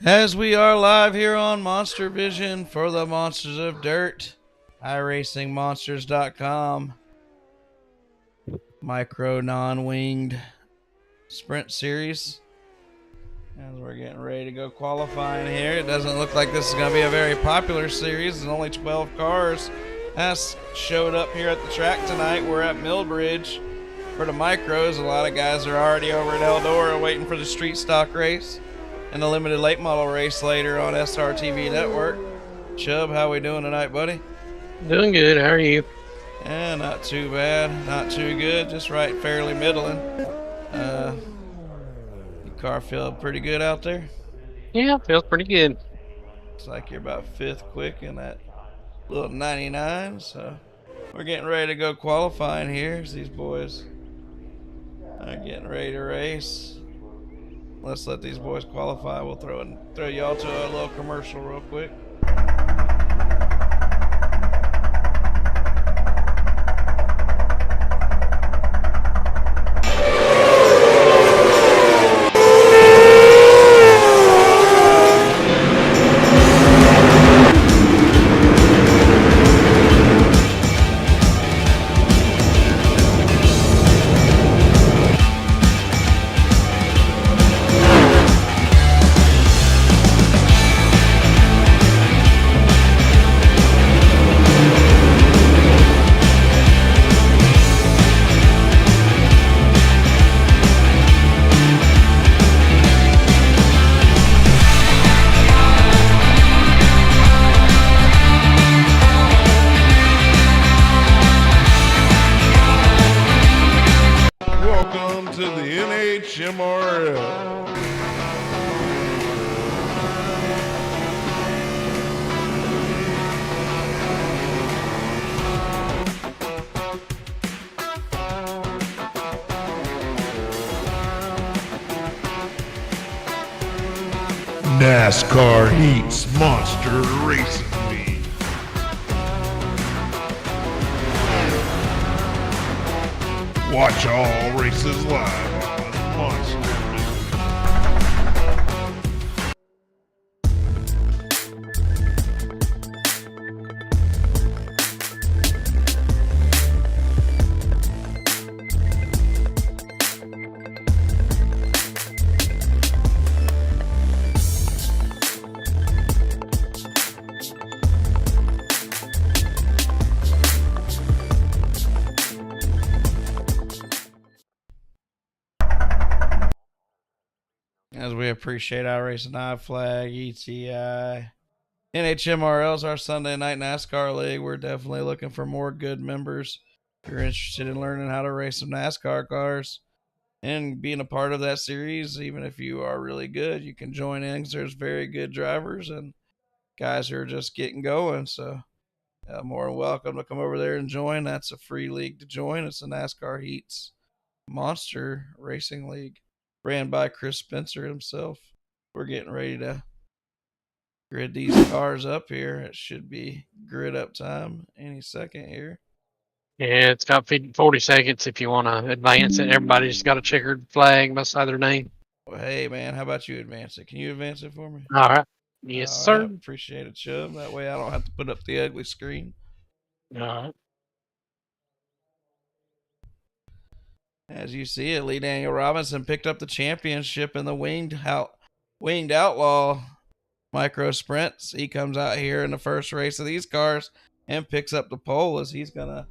As we are live here on MonsterVision for the Monsters of Dirt, iRacingMonsters.com, micro non-winged sprint series. As we're getting ready to go qualifying here, it doesn't look like this is going to be a very popular series. There's only 12 cars has showed up here at the track tonight. We're at Millbridge for the micros. A lot of guys are already over at Eldora waiting for the street stock race and the limited late model race later on SRTV Network. Chubb, how we doing tonight, buddy? Doing good. How are you? Yeah, not too bad, not too good, just right, fairly middling. Your car feel pretty good out there? Yeah, feels pretty good. Looks like you're about fifth quick in that little 99, so we're getting ready to go qualifying here as these boys are getting ready to race. Let's let these boys qualify. We'll throw y'all to a little commercial real quick. Welcome to the NHMRL. NASCAR Heats Monster Racing League. Watch all races live on MonsterVision. As we appreciate our Racing Eye Flag, ETI, NHMRL is our Sunday night NASCAR league. We're definitely looking for more good members. If you're interested in learning how to race some NASCAR cars and being a part of that series, even if you are really good, you can join in because there's very good drivers and guys who are just getting going. So more than welcome to come over there and join. That's a free league to join. It's the NASCAR Heats Monster Racing League, ran by Chris Spencer himself. We're getting ready to grid these cars up here. It should be grid up time any second here. Yeah, it's got 40 seconds if you want to advance it. Everybody's got a checkered flag beside their name. Well, hey, man, how about you advance it? Can you advance it for me? All right. Yes, All sir. right, appreciate it, Chubb. That way I don't have to put up the ugly screen. All right. As you see it, Lee Daniel Robinson picked up the championship in the winged outlaw micro sprints. He comes out here in the first race of these cars and picks up the pole as he's gonna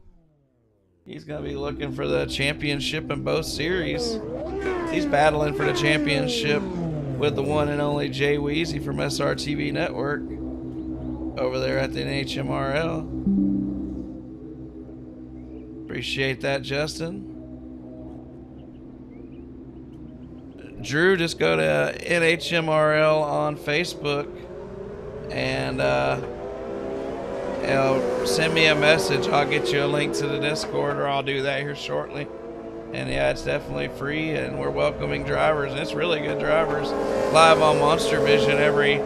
be looking for the championship in both series. He's battling for the championship with the one and only Jay Weezy from SRTV Network over there at the NHMRL. Appreciate that, Justin. Drew, just go to NHMRL on Facebook and send me a message. I'll get you a link to the Discord, or I'll do that here shortly. And yeah, it's definitely free, and we're welcoming drivers, and it's really good drivers. Live on MonsterVision every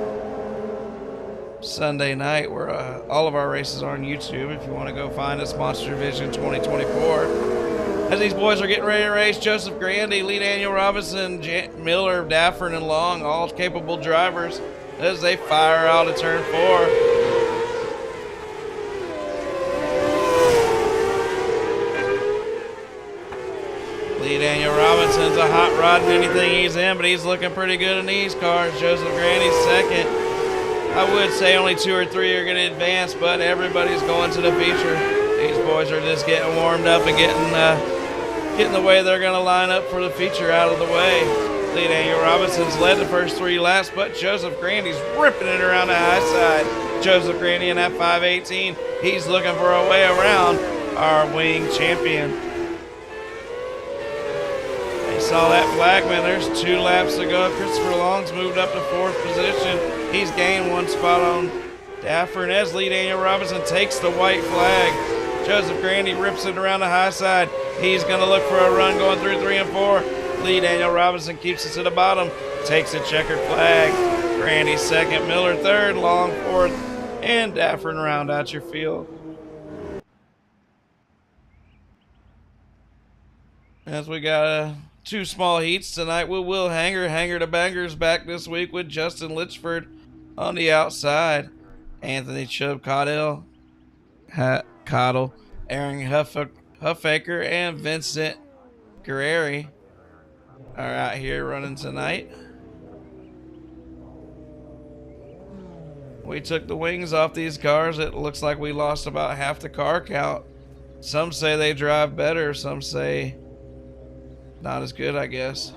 Sunday night. All of our races are on YouTube. If you want to go find us, MonsterVision 2024. As these boys are getting ready to race, Joseph Grandy, Lee Daniel Robinson, Miller, Daffern, and Long, all capable drivers, as they fire out of turn 4. Lee Daniel Robinson's a hot rod in anything he's in, but he's looking pretty good in these cars. Joseph Grandy's second. I would say only 2 or 3 are going to advance, but everybody's going to the feature. These boys are just getting warmed up and getting the way they're going to line up for the feature out of the way. Lee Daniel Robinson's led the first 3 laps, but Joseph Grandy's ripping it around the high side. Joseph Grandy in that 518. He's looking for a way around our wing champion. They saw that flagman. There's 2 laps to go. Christopher Long's moved up to 4th position. He's gained 1 spot on Daffern as Lee Daniel Robinson takes the white flag. Joseph Grandy rips it around the high side. He's going to look for a run going through 3 and 4. Lee Daniel Robinson keeps it to the bottom, takes a checkered flag. Grandy second, Miller third, Long fourth, and Daffern round out your field. As we got 2 small heats tonight with Will Hanger to Bangers back this week with Justin Litchford on the outside. Anthony Chubb Cottle, Aaron Huffaker, and Vincent Guerreri are out here running tonight. We took the wings off these cars. It looks like we lost about half the car count. Some say they drive better, some say not as good, I guess.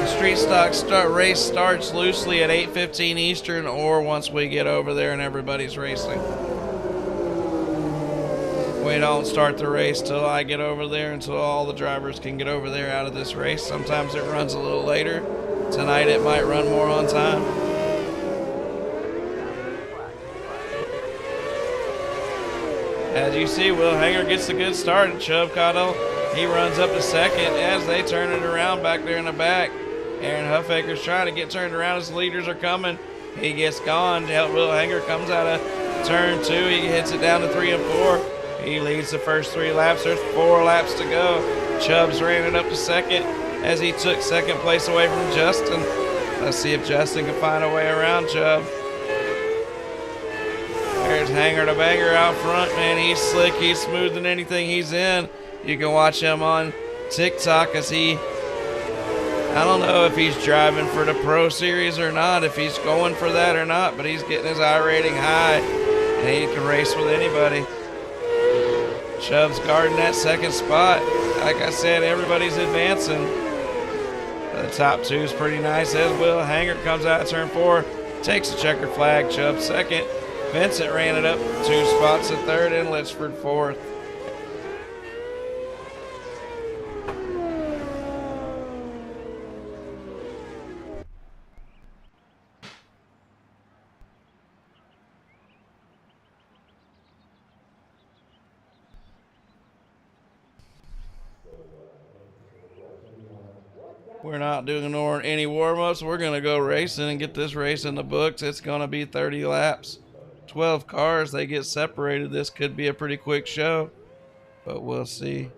Street stock race starts loosely at 8:15 Eastern, or once we get over there and everybody's racing. We don't start the race till I get over there, until all the drivers can get over there out of this race. Sometimes it runs a little later. Tonight it might run more on time. As you see, Will Hanger gets a good start at Chubb Cottle. He runs up to second as they turn it around back there in the back. Aaron Huffaker's trying to get turned around as the leaders are coming. He gets gone. Will Hanger comes out of turn 2. He hits it down to 3 and 4. He leads the first 3 laps. There's 4 laps to go. Chubbs ran it up to second as he took second place away from Justin. Let's see if Justin can find a way around Chubb. There's Hanger to Banger out front, man. He's slick. He's smoother than anything he's in. You can watch him on TikTok as I don't know if he's driving for the Pro Series or not, if he's going for that or not, but he's getting his I rating high, and he can race with anybody. Chubb's guarding that second spot. Like I said, everybody's advancing. The top 2 is pretty nice as Will Hanger comes out of turn 4, takes a checkered flag. Chubb second. Vincent ran it up 2 spots at third, and Litchford fourth. We're not doing any warm-ups. We're going to go racing and get this race in the books. It's going to be 30 laps. 12 cars. They get separated. This could be a pretty quick show, but we'll see.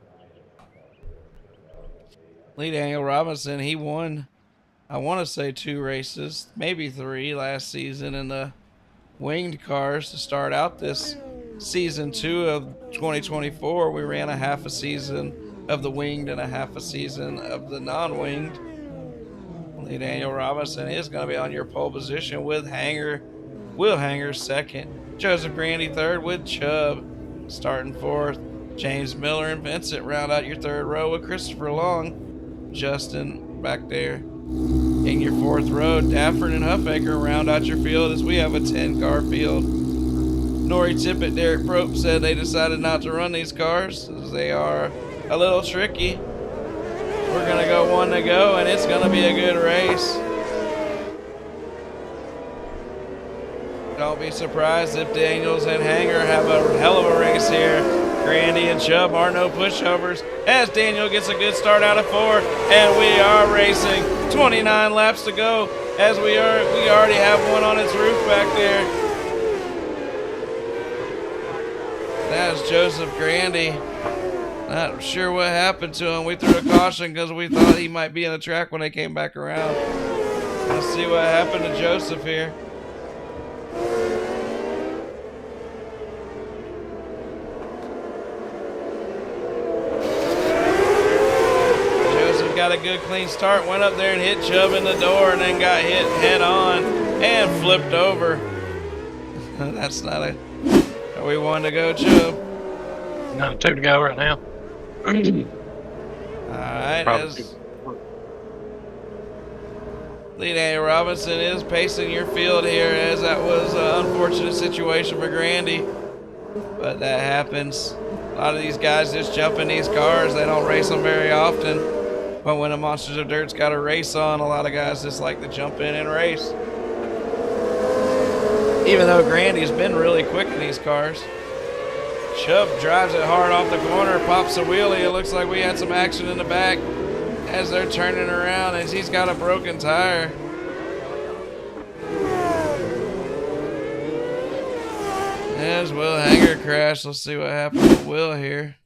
Lee Daniel Robinson, he won, I want to say 2 races, maybe 3 last season in the winged cars to start out this season 2 of 2024. We ran a half a season of the winged and a half a season of the non-winged. Lee Daniel Robinson is going to be on your pole position with Will Hanger second. Joseph Grandy third with Chubb starting fourth. James Miller and Vincent round out your third row with Christopher Long. Justin back there in your fourth row. Daffern and Huffaker round out your field as we have a 10-car field. Nori Tippett, Derek Prope said they decided not to run these cars as they are a little tricky. We're going to go 1 to go, and it's going to be a good race. Don't be surprised if Daniels and Hanger have a hell of a race here. Grandy and Chubb are no pushovers as Daniel gets a good start out of 4, and we are racing. 29 laps to go as we already have one on its roof back there. That's Joseph Grandy. Not sure what happened to him. We threw a caution because we thought he might be in the track when they came back around. Let's see what happened to Joseph here. Joseph got a good clean start, went up there and hit Chubb in the door and then got hit head on and flipped over. That's not a... Are we one to go, Chubb? Not 2 to go right now. All right, as lead Andy Robinson is pacing your field here, as that was an unfortunate situation for Grandy, but that happens. A lot of these guys just jump in these cars. They don't race them very often, but when the Monsters of Dirt's got a race on, a lot of guys just like to jump in and race. Even though Grandy's been really quick in these cars. Chubb drives it hard off the corner, pops a wheelie. It looks like we had some action in the back as they're turning around, as he's got a broken tire. As Will Hanger crashed. Let's see what happened with Will here.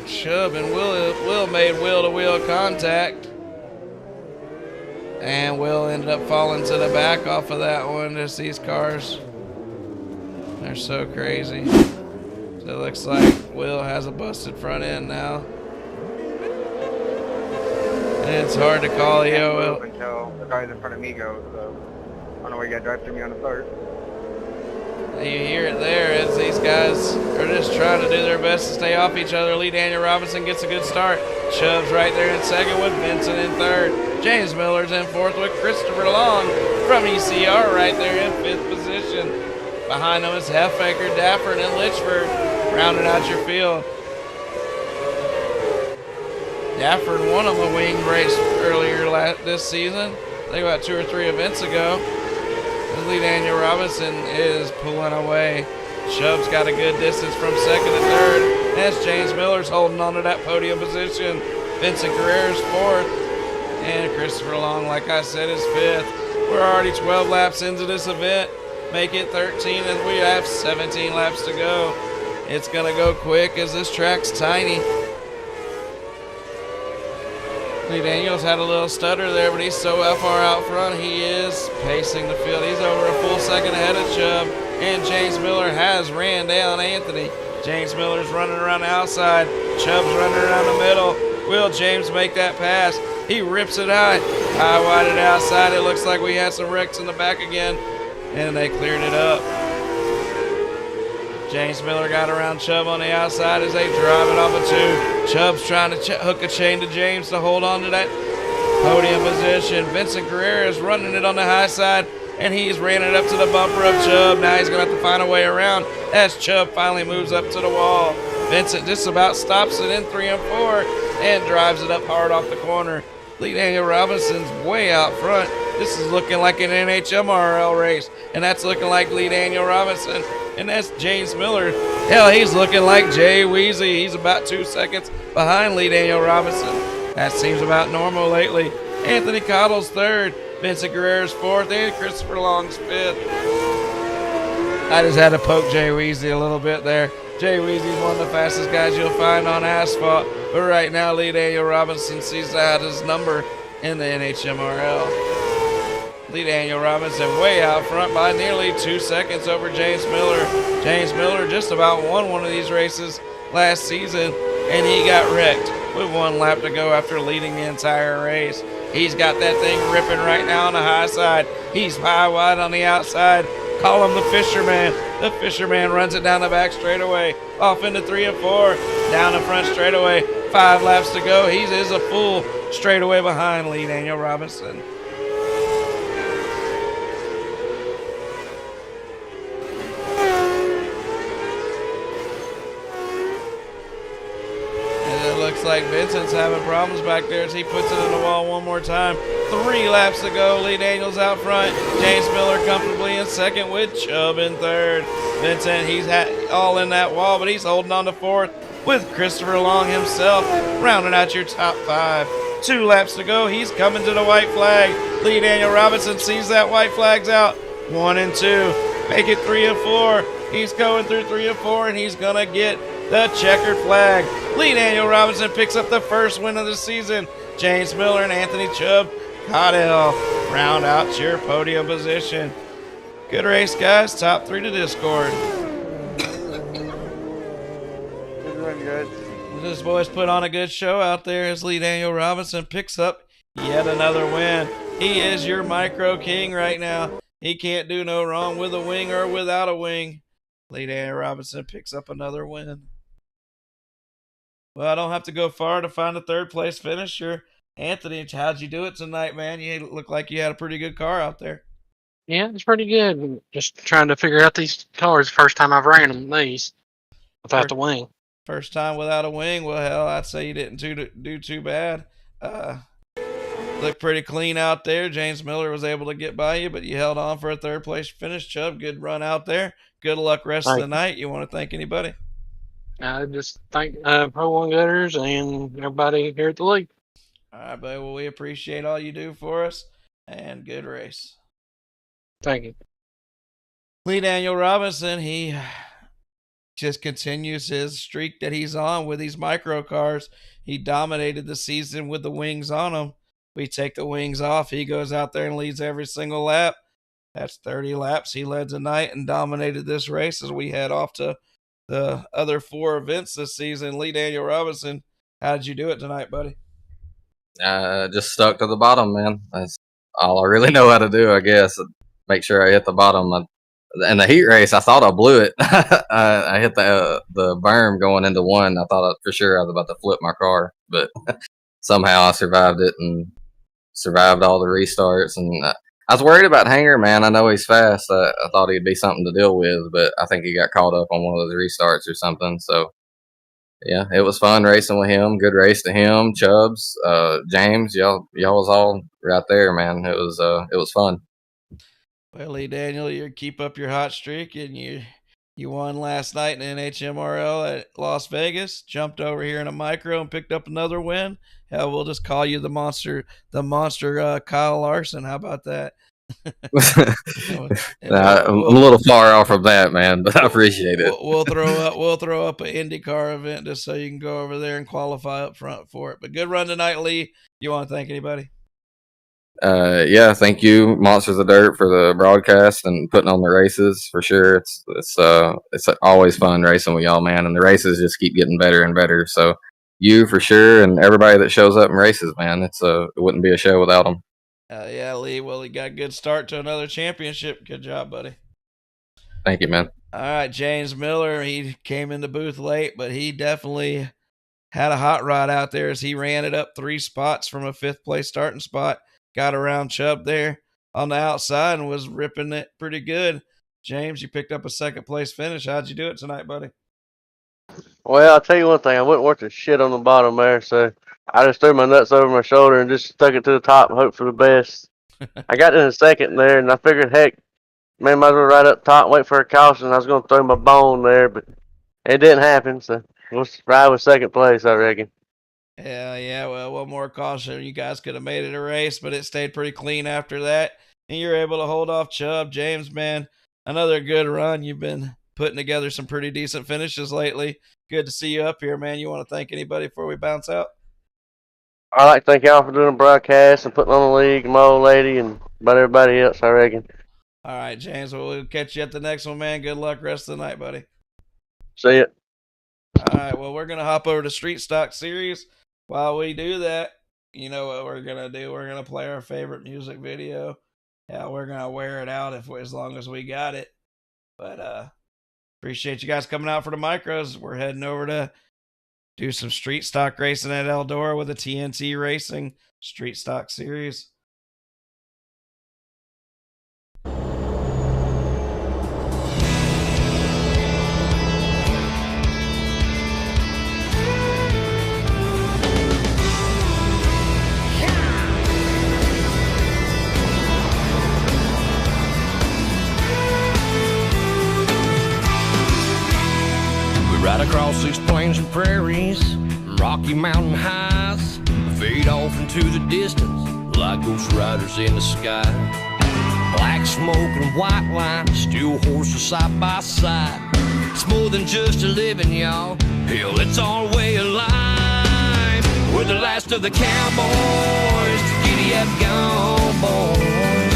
Chubb and Will made wheel-to-wheel contact, and Will ended up falling to the back off of that one. Just these cars, they're so crazy. So it looks like Will has a busted front end now, and it's hard to call. Until the guys in front of me go, so I don't know where you got to drive through me on the start. You hear it there as these guys are just trying to do their best to stay off each other. Lee Daniel Robinson gets a good start. Chubb's right there in second with Vincent in third. James Miller's in fourth with Christopher Long from ECR right there in fifth position. Behind them is Heffaker, Dafford, and Litchford rounding out your field. Dafford won on the wing race earlier this season. I think about 2 or 3 events ago. Lee Daniel Robinson is pulling away. Chubb's got a good distance from second to third. As James Miller's holding on to that podium position. Vincent Guerrero's fourth. And Christopher Long, like I said, is fifth. We're already 12 laps into this event. Make it 13 as we have 17 laps to go. It's going to go quick as this track's tiny. Lee Daniels had a little stutter there, but he's so far out front, he is pacing the field. He's over a full second ahead of Chubb, and James Miller has ran down Anthony. James Miller's running around the outside. Chubb's running around the middle. Will James make that pass? He rips it high wide and outside. It looks like we had some wrecks in the back again, and they cleared it up. James Miller got around Chubb on the outside as they drive it off of 2. Chubb's trying to hook a chain to James to hold on to that podium position. Vincent Guerrero is running it on the high side, and he's ran it up to the bumper of Chubb. Now he's going to have to find a way around as Chubb finally moves up to the wall. Vincent just about stops it in 3 and 4 and drives it up hard off the corner. Lee Daniel Robinson's way out front. This is looking like an NHMRL race, and that's looking like Lee Daniel Robinson. And that's James Miller. Hell, he's looking like Jay Weezy. He's about 2 seconds behind Lee Daniel Robinson. That seems about normal lately. Anthony Cottle's third. Vincent Guerrero's fourth. And Christopher Long's fifth. I just had to poke Jay Weezy a little bit there. Jay Weezy's one of the fastest guys you'll find on asphalt. But right now, Lee Daniel Robinson sees out his number in the NHMRL. Lee Daniel Robinson way out front by nearly 2 seconds over James Miller. James Miller just about won one of these races last season, and he got wrecked with 1 lap to go after leading the entire race. He's got that thing ripping right now on the high side. He's high wide on the outside. Call him the Fisherman. The Fisherman runs it down the back straightaway, off into 3 and 4, down the front straightaway. 5 laps to go. He is a full straightaway behind Lee Daniel Robinson. looks like Vincent's having problems back there as he puts it in the wall one more time. 3 laps to go. Lee Daniels out front. James Miller comfortably in second with Chubb in third. Vincent, he's all in that wall, but he's holding on to fourth with Christopher Long himself rounding out your top 5. 2 laps to go. He's coming to the white flag. Lee Daniel Robinson sees that white flag's out. 1 and 2. Make it 3 and 4. He's going through 3 and 4, and he's going to get the checkered flag. Lee Daniel Robinson picks up the first win of the season. James Miller and Anthony Chubb, Caudell, round out your podium position. Good race, guys. Top 3 to Discord. Good run, guys. This boys put on a good show out there as Lee Daniel Robinson picks up yet another win. He is your micro king right now. He can't do no wrong with a wing or without a wing. Lee Daniel Robinson picks up another win. Well, I don't have to go far to find a third place finisher. Anthony, how'd you do it tonight, man? You look like you had a pretty good car out there. Yeah, it's pretty good. Just trying to figure out these cars. First time I've ran them, these, without the wing. First time without a wing. Well, hell, I'd say you didn't do too bad. Looked pretty clean out there. James Miller was able to get by you, but you held on for a third place finish. Chubb, good run out there. Good luck rest of the night. You want to thank anybody? I just thank Pro One Gutters and everybody here at the league. All right, buddy. Well, we appreciate all you do for us, and good race. Thank you. Lee Daniel Robinson, he just continues his streak that he's on with these micro cars. He dominated the season with the wings on him. We take the wings off. He goes out there and leads every single lap. That's 30 laps. He led tonight and dominated this race as we head off to the other 4 events this season. Lee Daniel Robinson, how did you do it tonight, buddy? Just stuck to the bottom, man. That's all I really know how to do, I guess. Make sure I hit the bottom. In the heat race, I thought I blew it. I hit the berm going into 1. I thought for sure I was about to flip my car, but somehow I survived it and survived all the restarts. And I was worried about Hanger, man. I know he's fast. I thought he'd be something to deal with, but I think he got caught up on one of those restarts or something. So, yeah, it was fun racing with him. Good race to him, Chubbs, James. Y'all was all right there, man. It was fun. Well, Lee Daniel, you keep up your hot streak, and you won last night in NHMRL at Las Vegas. Jumped over here in a micro and picked up another win. Hell, we'll just call you the monster Kyle Larson. How about that? I'm a little far off from that, man, but I appreciate it. We'll throw up an IndyCar event just so you can go over there and qualify up front for it. But good run tonight, Lee. You want to thank anybody? Yeah, thank you, Monsters of Dirt, for the broadcast and putting on the races for sure. It's always fun racing with y'all, man, and the races just keep getting better and better. So you for sure, and everybody that shows up and races, man, it wouldn't be a show without them. Yeah, Lee. Well, he got a good start to another championship. Good job, buddy. Thank you, man. All right, James Miller. He came in the booth late, but he definitely had a hot rod out there as he ran it up 3 spots from a 5th place starting spot. Got around Chubb there on the outside and was ripping it pretty good. James, you picked up a 2nd place finish. How'd you do it tonight, buddy? Well, I'll tell you one thing. I wouldn't worth the shit on the bottom there, so I just threw my nuts over my shoulder and just stuck it to the top and hoped for the best. I got in the 2nd there, and I figured, heck, man, might as well right up top, wait for a caution. I was going to throw my bone there, but it didn't happen, so we'll ride with 2nd place, I reckon. Yeah. Well, one more caution. You guys could have made it a race, but it stayed pretty clean after that. And you're able to hold off Chubb. James, man, another good run. You've been putting together some pretty decent finishes lately. Good to see you up here, man. You want to thank anybody before we bounce out? I'd like to thank y'all for doing the broadcast and putting on the league, and my old lady, and about everybody else, I reckon. All right, James. Well, we'll catch you at the next one, man. Good luck rest of the night, buddy. See ya. All right, well, we're going to hop over to Street Stock Series. While we do that, you know what we're going to do? We're going to play our favorite music video. Yeah, we're going to wear it out as long as we got it. But appreciate you guys coming out for the micros. We're heading over to do some street stock racing at Eldora with a TNT Racing Street Stock Series. Right across these plains and prairies, Rocky Mountain highs, fade off into the distance like ghost riders in the sky. Black smoke and white line, steel horses side by side. It's more than just a living, y'all. Hell, it's our way of life. We're the last of the cowboys. Giddy up, gone boys.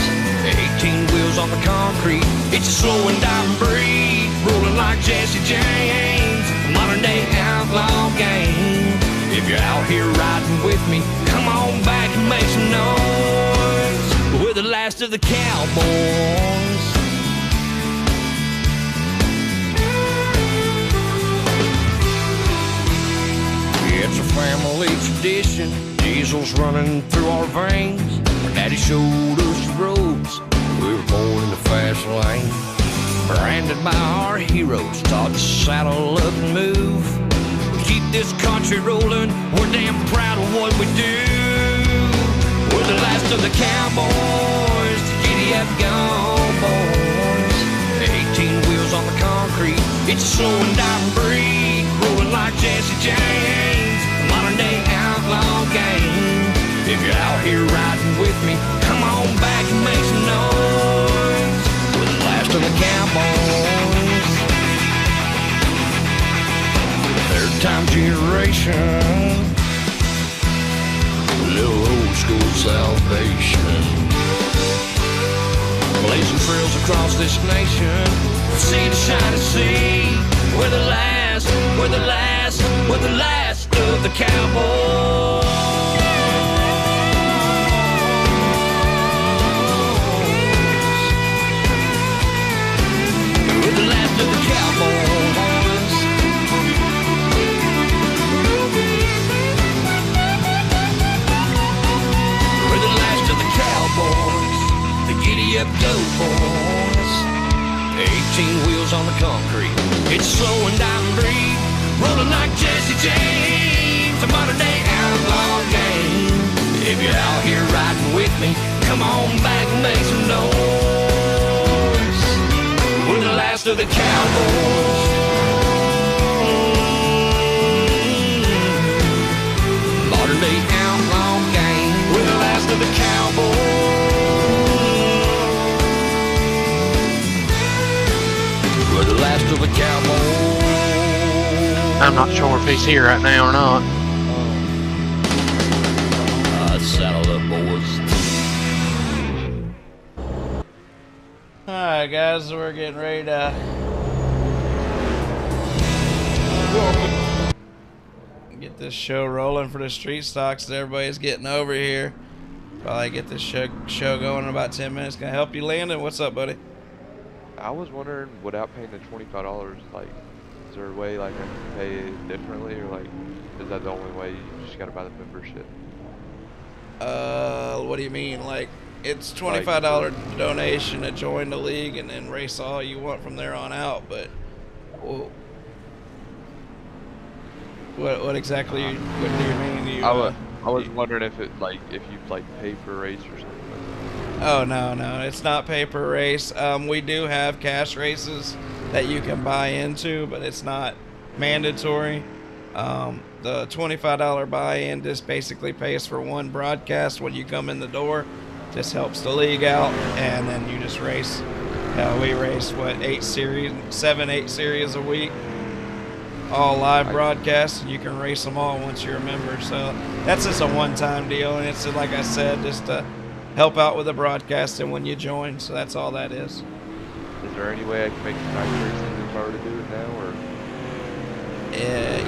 18 wheels on the concrete. It's a slow and dying breed, rolling like Jesse James. Modern day outlaw game. If you're out here riding with me, come on back and make some noise. We're the last of the cowboys. It's a family tradition, diesel's running through our veins. Our daddy showed us the roads, we were born in the fast lane. Branded by our heroes, taught to saddle up and move. We keep this country rolling, we're damn proud of what we do. We're the last of the cowboys, giddy up, gone boys. 18 wheels on the concrete, it's a slow and dying breed, rolling like Jesse James. Modern day outlaw game. If you're out here riding with me, come on back and make some noise. We're the last of the cowboys. Third time generation. Little old school salvation. Blazing trails across this nation, sea to shining sea. We're the last, we're the last, we're the last of the cowboys. We're the last of the cowboys. We're the last of the cowboys. The giddy up go boys. 18 wheels on the concrete. It's slow and dying breed, rolling like Jesse James. A modern day outlaw game. If you're out here riding with me, come on back and make some noise. We're the last of the cowboys. Modern day outlaw game. We're the last of the cowboys. We're the last of the cowboys. I'm not sure if he's here right now or not. Saddle up, boys. Alright, guys, we're getting ready to get this show rolling for the street stocks. Everybody's getting over here. Probably get this show going in about 10 minutes. Can I help you, Landon? What's up, buddy? I was wondering, without paying the $25, like, is there a way, like, I can pay it differently, or, like, is that the only way? You just gotta buy the membership? What do you mean? Like, it's $25 donation to join the league and then race all you want from there on out, but what exactly what do you mean? I was wondering if it, like, if you, like, pay for a race or something. Oh, no, it's not pay per race. We do have cash races that you can buy into, but it's not mandatory. The $25 buy-in just basically pays for one broadcast when you come in the door. Just helps the league out, and then you just race. We race, 8 series a week. All live broadcasts, and you can race them all once you're a member. So that's just a one-time deal, and it's, like I said, just to help out with the broadcasting when you join. So that's all that is. Is there any way I can make some nice racing if I were to do it now, or?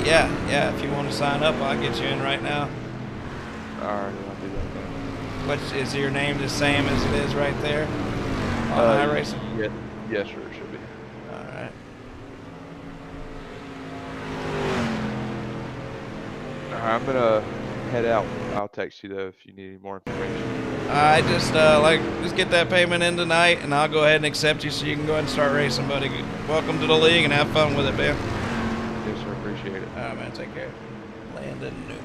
Yeah. If you want to sign up, I'll get you in right now. Alright, I'll do that now. What is your name the same as it is right there on iRacing? Yes, sir, it should be. All right. I'm gonna head out. I'll text you though if you need any more information. I just get that payment in tonight, and I'll go ahead and accept you so you can go ahead and start racing, buddy. Welcome to the league, and have fun with it, man. Yes, sir. Appreciate it. All right, man. Take care. Landon Newman.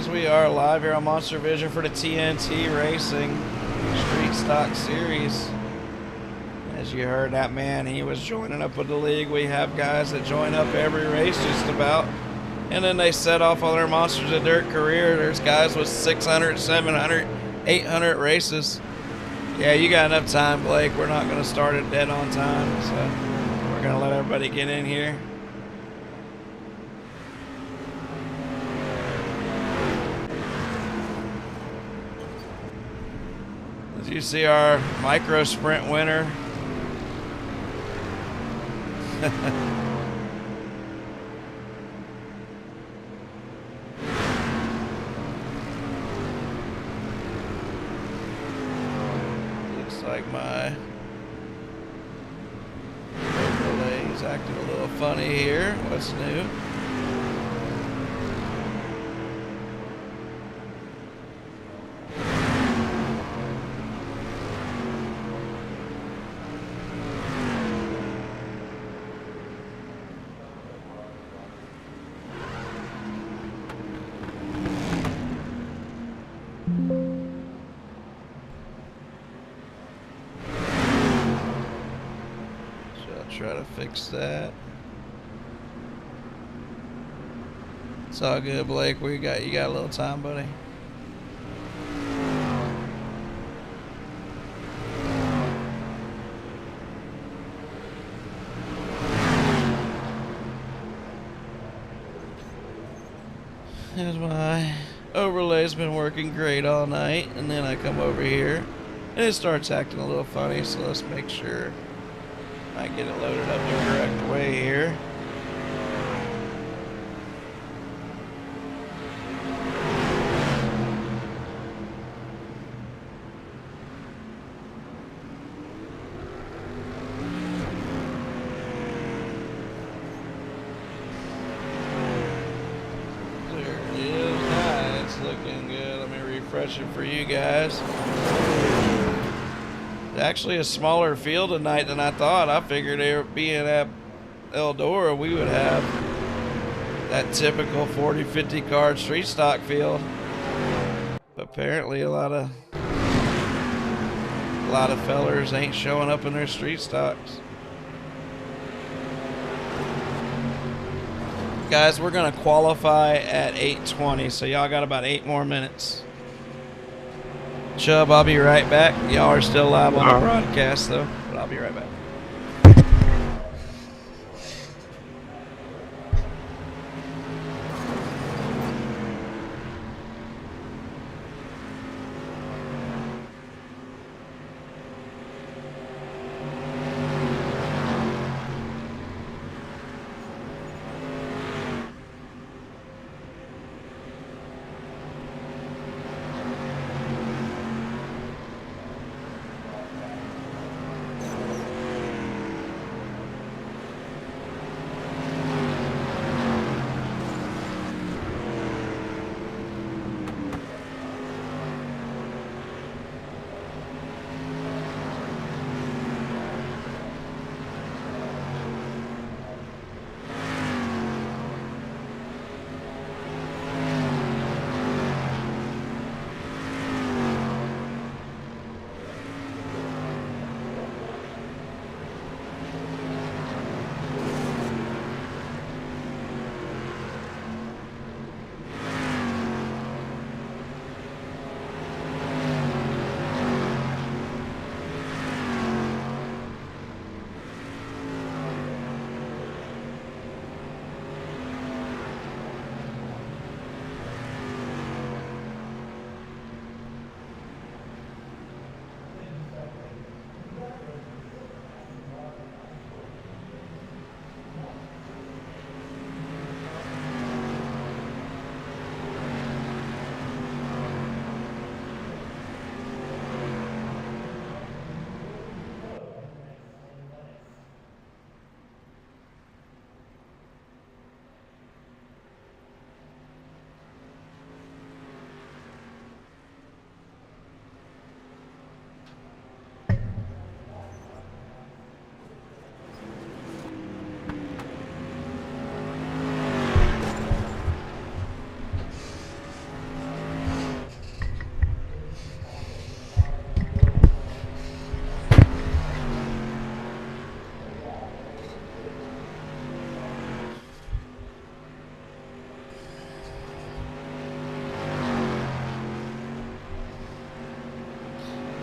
guys, we are live here on MonsterVision for the TNT Racing Street Stock Series. As you heard, that man, he was joining up with the league. We have guys that join up every race just about, and then they set off on their Monsters of Dirt career. There's guys with 600, 700, 800 races. Yeah, you got enough time, Blake. We're not going to start it dead on time, so we're going to let everybody get in here. As you see, our micro sprint winner. Looks like my overlay is acting a little funny here. What's new? Try to fix that. It's all good, Blake. You got a little time, buddy. Here's my overlay's been working great all night, and then I come over here and it starts acting a little funny, so let's make sure I get it loaded up the correct way here. There it is. Nice, looking good. Let me refresh it for you guys. Actually a smaller field tonight than I thought. I figured being at Eldora we would have that typical 40-50 card street stock field. But apparently a lot of fellers ain't showing up in their street stocks. Guys, we're gonna qualify at 8:20, so y'all got about 8 more minutes. Chubb, I'll be right back. Y'all are still live on the broadcast, though, but I'll be right back.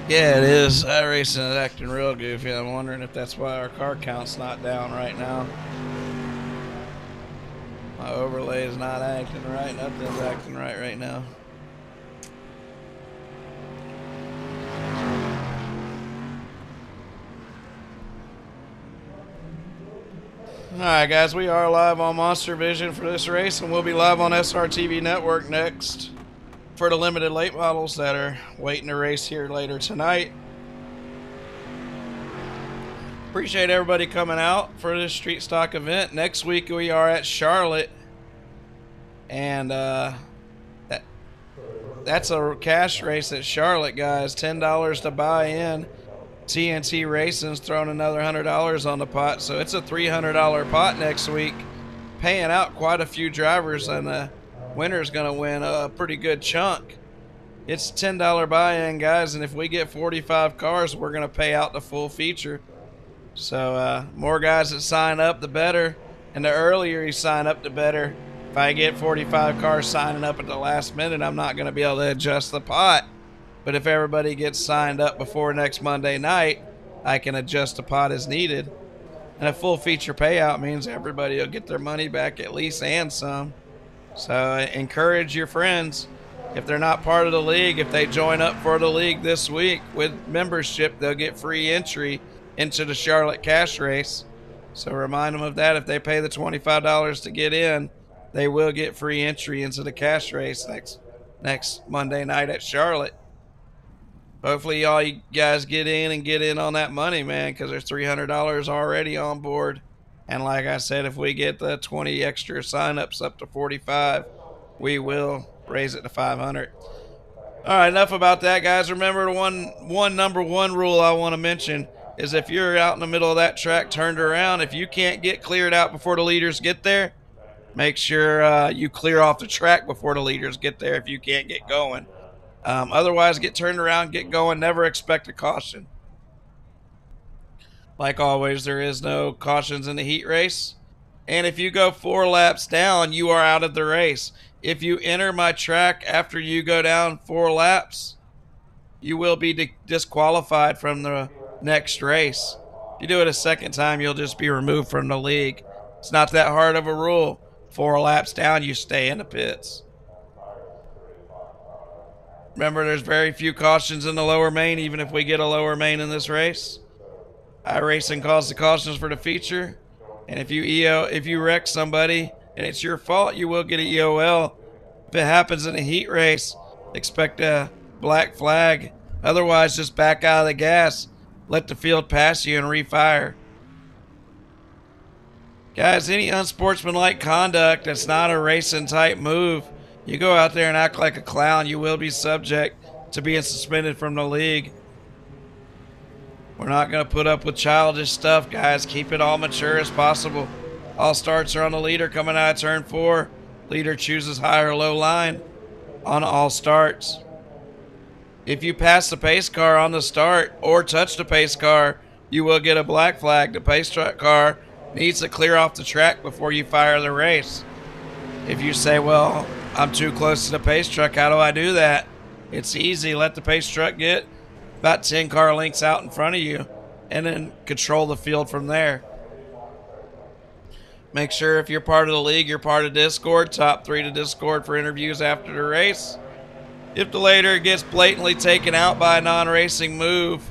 Yeah, it is. iRacing is acting real goofy. I'm wondering if that's why our car count's not down right now. My overlay is not acting right. Nothing's acting right now. Alright guys, we are live on MonsterVision for this race, and we'll be live on SRTV Network next for the limited late models that are waiting to race here later tonight. Appreciate everybody coming out for this street stock event. Next week we are at Charlotte, and that's a cash race at Charlotte, guys. $10 to buy in. TNT Racing's throwing another $100 on the pot, so it's a $300 pot next week, paying out quite a few drivers, and the winner's going to win a pretty good chunk. It's $10 buy-in, guys, and if we get 45 cars, we're going to pay out the full feature. So more guys that sign up, the better, and the earlier you sign up, the better. If I get 45 cars signing up at the last minute, I'm not going to be able to adjust the pot. But if everybody gets signed up before next Monday night, I can adjust the pot as needed. And a full feature payout means everybody will get their money back at least and some. So encourage your friends. If they're not part of the league, if they join up for the league this week with membership, they'll get free entry into the Charlotte cash race. So remind them of that. If they pay the $25 to get in, they will get free entry into the cash race next Monday night at Charlotte. Hopefully all you guys get in on that money, man, because there's $300 already on board. And like I said, if we get the 20 extra signups up to 45, we will raise it to 500. All right, enough about that, guys. Remember, the number one rule I want to mention is if you're out in the middle of that track turned around, if you can't get cleared out before the leaders get there, make sure you clear off the track before the leaders get there if you can't get going. Otherwise, get turned around, get going, never expect a caution. Like always, there is no cautions in the heat race. And if you go 4 laps down, you are out of the race. If you enter my track after you go down 4 laps, you will be disqualified from the next race. If you do it a second time, you'll just be removed from the league. It's not that hard of a rule. 4 laps down, you stay in the pits. Remember, there's very few cautions in the lower main, even if we get a lower main in this race. iRacing calls the cautions for the feature. And if you wreck somebody and it's your fault, you will get an EOL. If it happens in a heat race, expect a black flag. Otherwise, just back out of the gas. Let the field pass you and refire. Guys, any unsportsmanlike conduct that's not a racing type move, you go out there and act like a clown, you will be subject to being suspended from the league. We're not going to put up with childish stuff, guys. Keep it all mature as possible. All starts are on the leader coming out of turn 4. Leader chooses high or low line on all starts. If you pass the pace car on the start or touch the pace car, you will get a black flag. The pace car needs to clear off the track before you fire the race. If you say, well, I'm too close to the pace truck, how do I do that? It's easy. Let the pace truck get about 10 car lengths out in front of you and then control the field from there. Make sure if you're part of the league, you're part of Discord. Top 3 to Discord for interviews after the race. If the leader gets blatantly taken out by a non-racing move,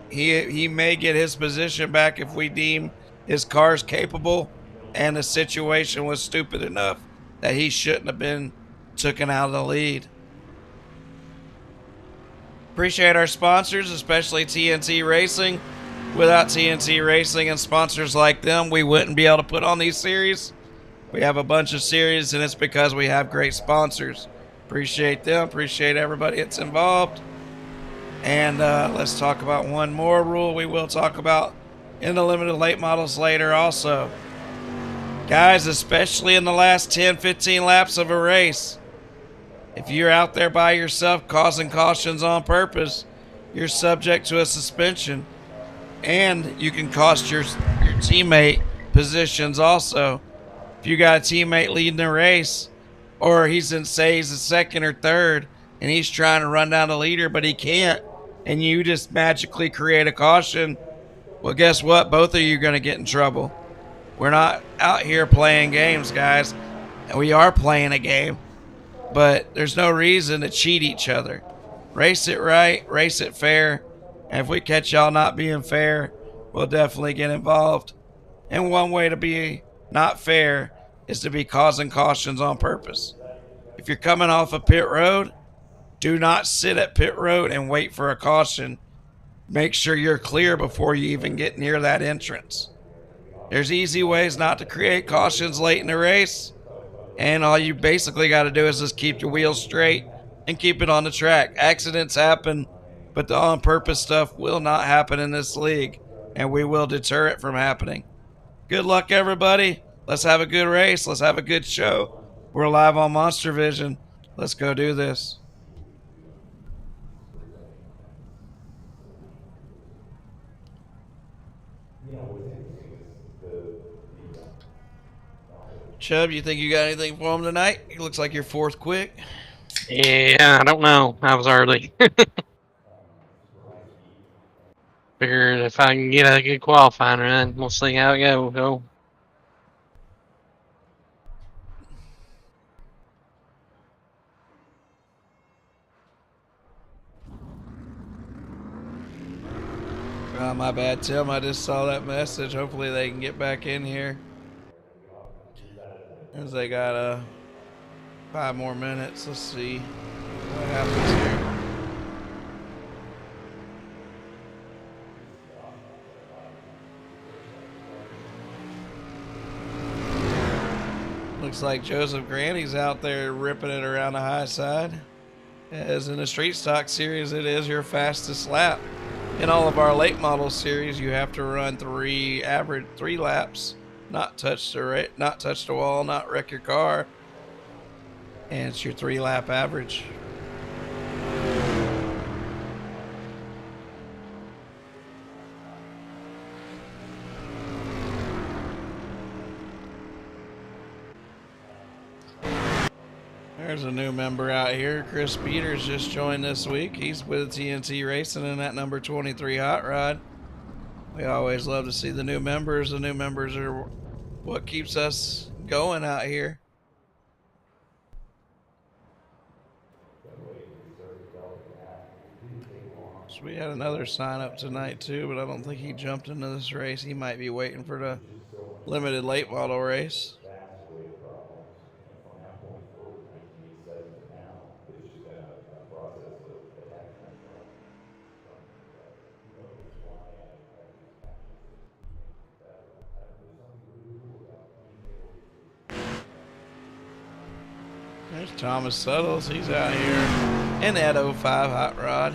he may get his position back if we deem his car's capable and the situation was stupid enough that he shouldn't have been taken out of the lead. Appreciate our sponsors, especially TNT Racing. Without TNT Racing and sponsors like them, we wouldn't be able to put on these series. We have a bunch of series, and it's because we have great sponsors. Appreciate them. Appreciate everybody that's involved. And let's talk about one more rule we will talk about in the limited late models later also. Guys, especially in the last 10, 15 laps of a race, if you're out there by yourself causing cautions on purpose, you're subject to a suspension. And you can cost your teammate positions also. If you got a teammate leading the race, or he's in, say he's a second or third, and he's trying to run down the leader, but he can't and you just magically create a caution, well, guess what? Both of you are going to get in trouble. We're not out here playing games, guys. And we are playing a game, but there's no reason to cheat each other. Race it right, race it fair. And if we catch y'all not being fair, we'll definitely get involved. And one way to be not fair is to be causing cautions on purpose. If you're coming off a pit road, do not sit at pit road and wait for a caution. Make sure you're clear before you even get near that entrance. There's easy ways not to create cautions late in the race, and all you basically got to do is just keep your wheels straight and keep it on the track. Accidents happen, but the on-purpose stuff will not happen in this league, and we will deter it from happening. Good luck, everybody. Let's have a good race. Let's have a good show. We're live on MonsterVision. Let's go do this. Chubb, you think you got anything for him tonight? It looks like you're fourth quick. Yeah, I don't know. I was early. Figured if I can get a good qualifying run, we'll see how it goes. Oh, my bad, Tim. I just saw that message. Hopefully they can get back in here. As they got 5 more minutes. Let's see what happens here. Looks like Joseph Granny's out there ripping it around the high side. As in the Street Stock Series, it is your fastest lap. In all of our late model series, you have to run 3 laps, not touch the wall, not wreck your car, and it's your 3-lap average. There's a new member out here. Chris Peters just joined this week. He's with TNT Racing in that number 23 hot rod. We always love to see the new members. The new members are what keeps us going out here. So we had another sign up tonight too, but I don't think he jumped into this race. He might be waiting for the limited late model race. There's Thomas Suttles. He's out here in that 05 hot rod.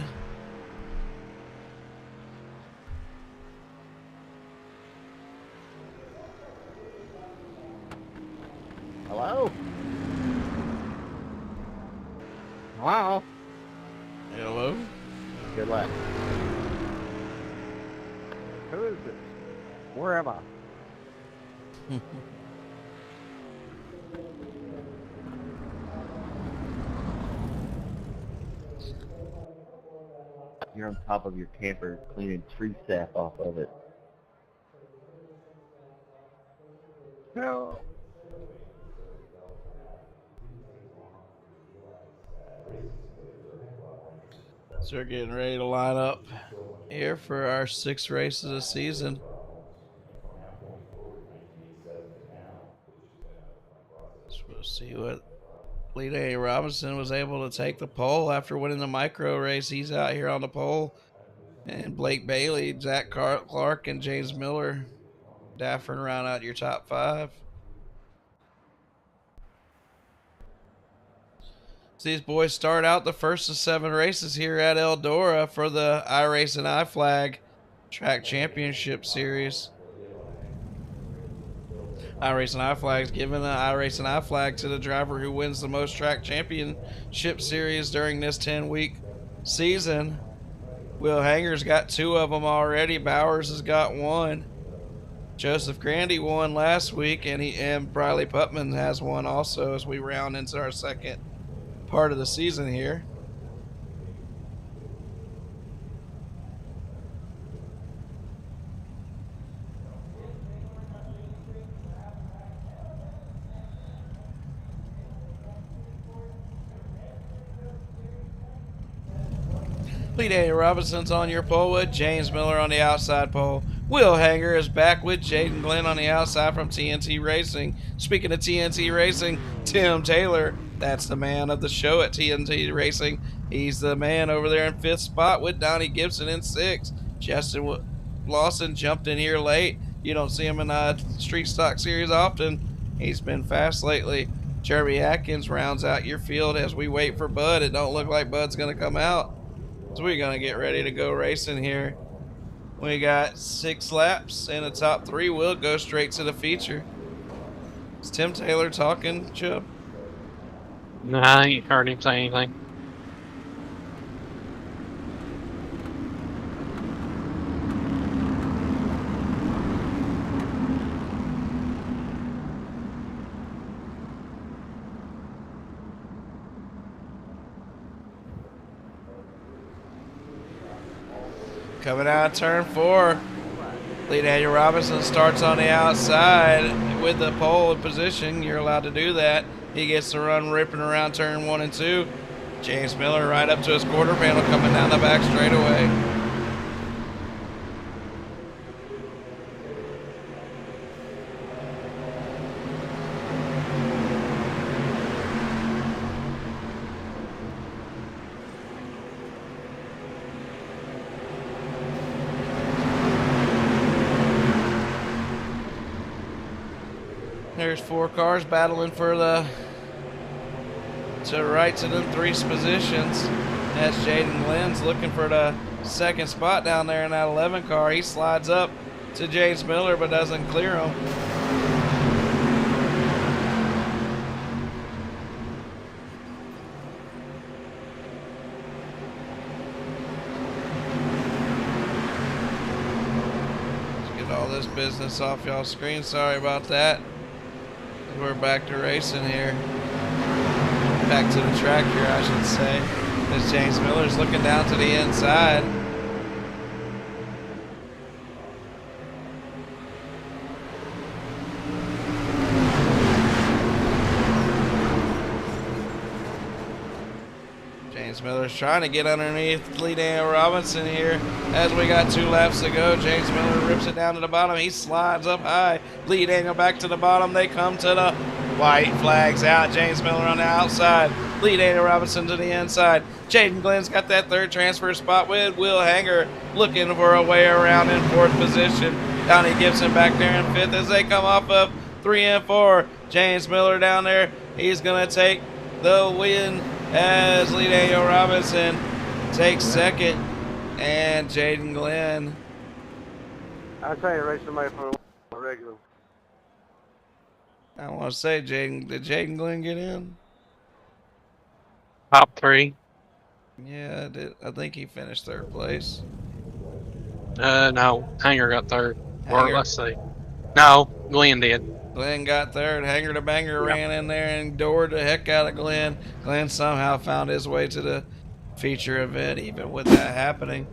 Hello? Hello? Hello? Good luck. Who is this? Where am I? You're on top of your camper cleaning tree sap off of it. No. So we're getting ready to line up here for our 6 races of the season. So we'll see what Lee A. Robinson was able to take the pole after winning the micro race. He's out here on the pole. And Blake Bailey, Zach Clark, and James Miller daffering around out your top 5. So these boys start out the first of 7 races here at Eldora for the iRace and iFlag Track Championship Series. iRace and iFlag is giving the iRace and iFlag to the driver who wins the most track championship series during this 10-week season. Will Hanger's got 2 of them already. Bowers has got 1. Joseph Grandy won last week, and Briley Putman has 1 also as we round into our second part of the season here. Lee Daniel Robinson's on your pole with James Miller on the outside pole. Will Hanger is back with Jaden Glenn on the outside from TNT Racing. Speaking of TNT Racing, Tim Taylor, that's the man of the show at TNT Racing. He's the man over there in 5th spot with Donnie Gibson in 6th. Justin Lawson jumped in here late. You don't see him in Street Stock Series often. He's been fast lately. Jeremy Atkins rounds out your field as we wait for Bud. It don't look like Bud's going to come out. So we're going to get ready to go racing here. We got 6 laps, and the top 3 will go straight to the feature. Is Tim Taylor talking, Chubb? Nah, I ain't heard him say anything. Coming out of turn 4, Lee Daniel Robinson starts on the outside with the pole in position. You're allowed to do that. He gets to run ripping around turn 1 and 2. James Miller right up to his quarter panel coming down the back straightaway. There's 4 cars battling for the right to them 3 positions. That's Jaden Glenn's looking for the 2nd spot down there in that 11 car. He slides up to James Miller but doesn't clear him. Let's get all this business off y'all's screen. Sorry about that. We're back to racing here. Back to the track here, I should say. As James Miller's looking down to the inside. James Miller's trying to get underneath Lee Daniel Robinson here. As we got 2 laps to go, James Miller rips it down to the bottom. He slides up high. Lee Daniel back to the bottom. They come to the white flags out. James Miller on the outside. Lee Daniel Robinson to the inside. Jaden Glenn's got that 3rd transfer spot with Will Hanger looking for a way around in 4th position. Donnie Gibson back there in 5th as they come off of 3 and 4. James Miller down there. He's going to take the win as Lee Daniel Robinson takes 2nd. And Jaden Glenn. I'll tell you, race somebody for a regular. I want to say, did Jaden Glenn get in? Top 3. Yeah, I think he finished 3rd place. No. Hanger got 3rd. Or Hanger? let's see. No, Glenn did. Glenn got 3rd. Hanger to Banger ran in there and doored the heck out of Glenn. Glenn somehow found his way to the feature event, even with that happening.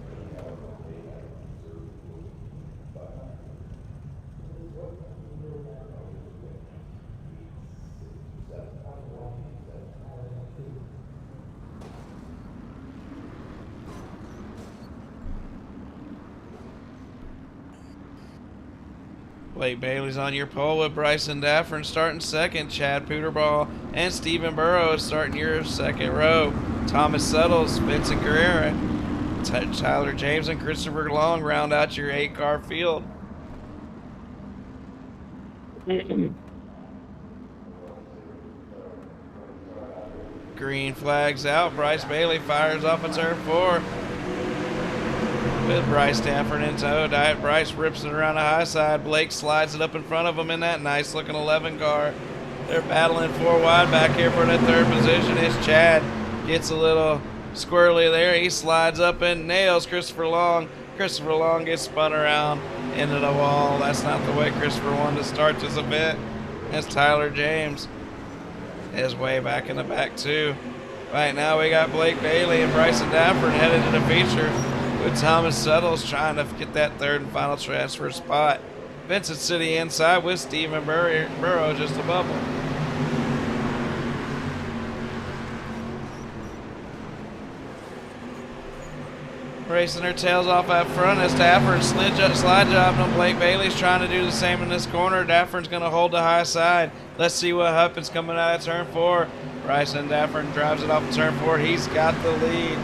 Blake Bailey's on your pole with Bryson Daffern starting 2nd. Chad Peterball and Stephen Burrows starting your 2nd row. Thomas Settles, Vincent Guerrera, Tyler James, and Christopher Long round out your 8-car field. Green flags out. Bryce Bailey fires off a turn 4. With Bryce Stanford in tow. Bryce rips it around the high side. Blake slides it up in front of him in that nice looking 11 car. They're battling 4 wide back here for that 3rd position. It's Chad. Gets a little squirrely there. He slides up and nails Christopher Long. Christopher Long gets spun around into the wall. That's not the way Christopher wanted to start this event. That's Tyler James. Is way back in the back too. Right now we got Blake Bailey and Bryson Dafford headed to the feature. With Thomas Settles trying to get that 3rd and final transfer spot. Vincent City inside with Stephen Burrow just above him. racing their tails off up front as Daffern slide job on Blake Bailey's trying to do the same in this corner. Daffern's going to hold the high side. Let's see what happens coming out of turn 4. Bryson Daffern drives it off of turn 4. He's got the lead.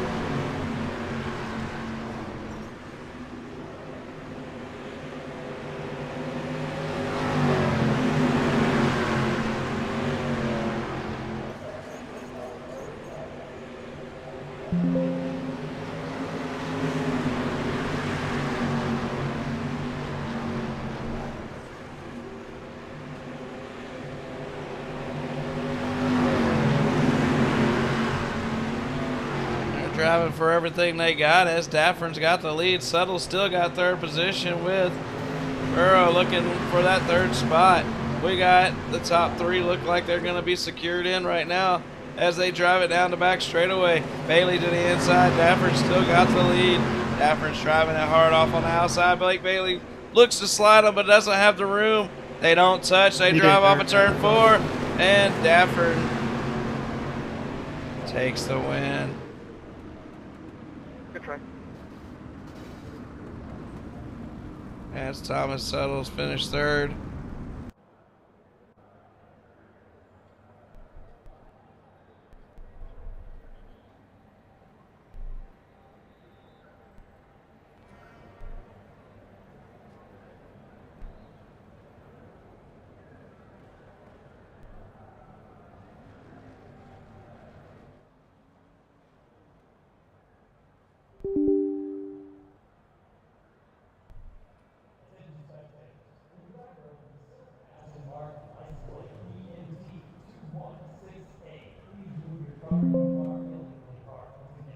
Driving for everything they got as Daffern's got the lead. Suttle's still got third position with Burrow looking for that third spot. We got the top 3 look like they're going to be secured in right now as they drive it down the back straightaway. Bailey to the inside. Daffern still got the lead. Daffern's driving it hard off on the outside. Blake Bailey looks to slide him but doesn't have the room. They don't touch. They drive off of turn 4 and Daffern takes the win. Good try. As Thomas Suttles finished third.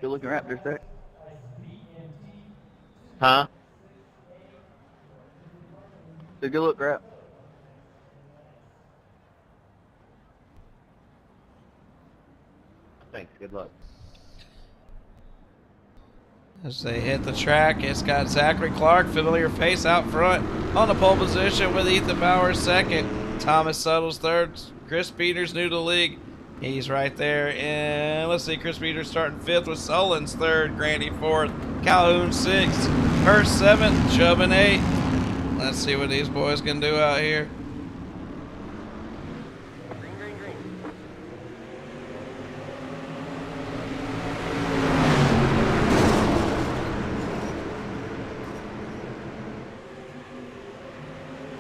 Good looking Raptors there. Huh? Good look, Rap. Thanks. Good luck. As they hit the track, it's got Zachary Clark, familiar face out front on the pole position with Ethan Bowers second. Thomas Suttles third. Chris Peters new to the league. He's right there. And let's see, Chris Peters starting 5th with Solons 3rd, Grandy 4th, Calhoun 6th, Hurst 7th, Chubb in 8th. Let's see what these boys can do out here.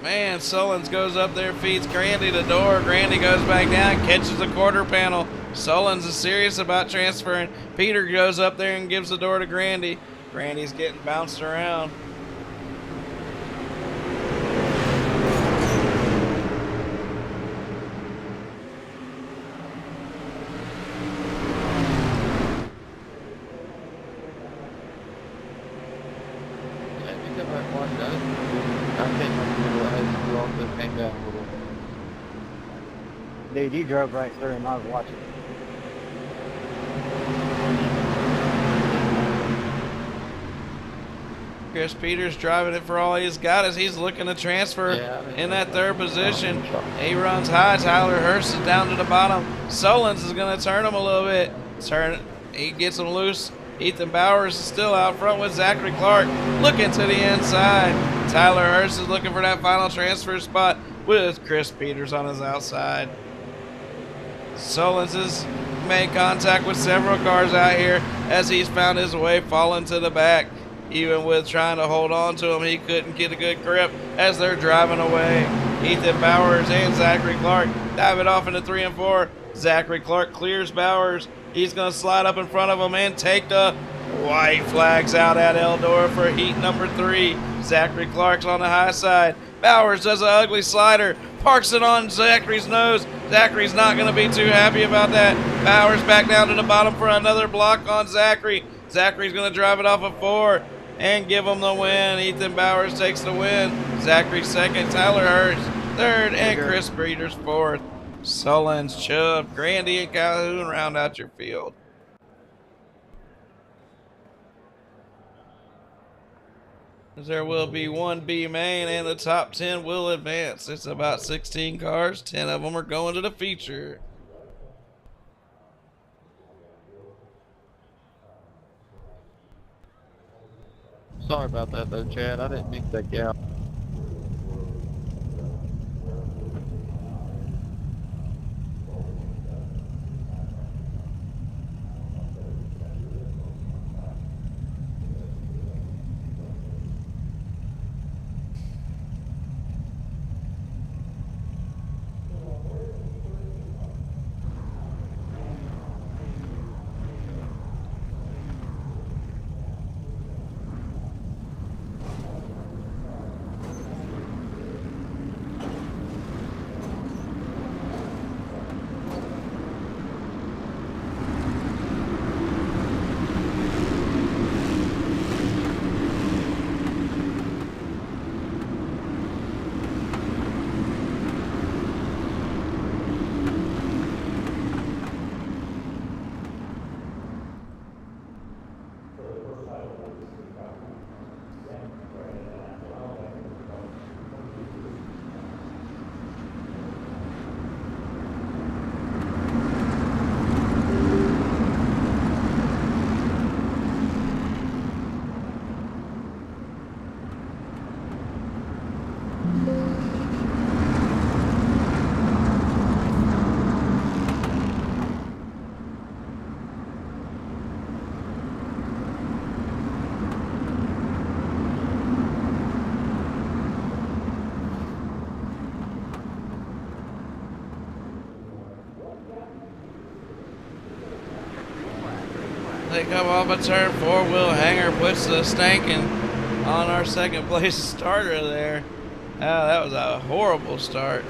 Man, Solons goes up there, feeds Grandy the door. Grandy goes back down, catches the quarter panel. Solons is serious about transferring. Peter goes up there and gives the door to Grandy. Grandy's getting bounced around. Dude, you drove right through him. I was watching. Chris Peters driving it for all he's got as he's looking to transfer in that third position. He runs high. Tyler Hurst is down to the bottom. Solons is going to turn him a little bit. He gets him loose. Ethan Bowers is still out front with Zachary Clark looking to the inside. Tyler Hurst is looking for that final transfer spot with Chris Peters on his outside. Solons has made contact with several cars out here as he's found his way falling to the back. Even with trying to hold on to him, he couldn't get a good grip as they're driving away. Ethan Bowers and Zachary Clark dive it off into 3 and 4. Zachary Clark clears Bowers. He's going to slide up in front of him and take the white flags out at Eldora for heat number 3. Zachary Clark's on the high side. Bowers does an ugly slider, parks it on Zachary's nose. Zachary's not going to be too happy about that. Bowers back down to the bottom for another block on Zachary. Zachary's going to drive it off of 4 and give him the win. Ethan Bowers takes the win. Zachary second, Tyler Hurst third, and Chris Peters 4th. Solons, Chubb, Grandy, and Calhoun round out your field. There will be one B main, and the top 10 will advance. It's about 16 cars. 10 of them are going to the feature. Sorry about that though, Chad. I didn't mean to take you out. They come off a turn 4-wheel hanger, puts the stankin' on our second place starter there. Oh, that was a horrible start.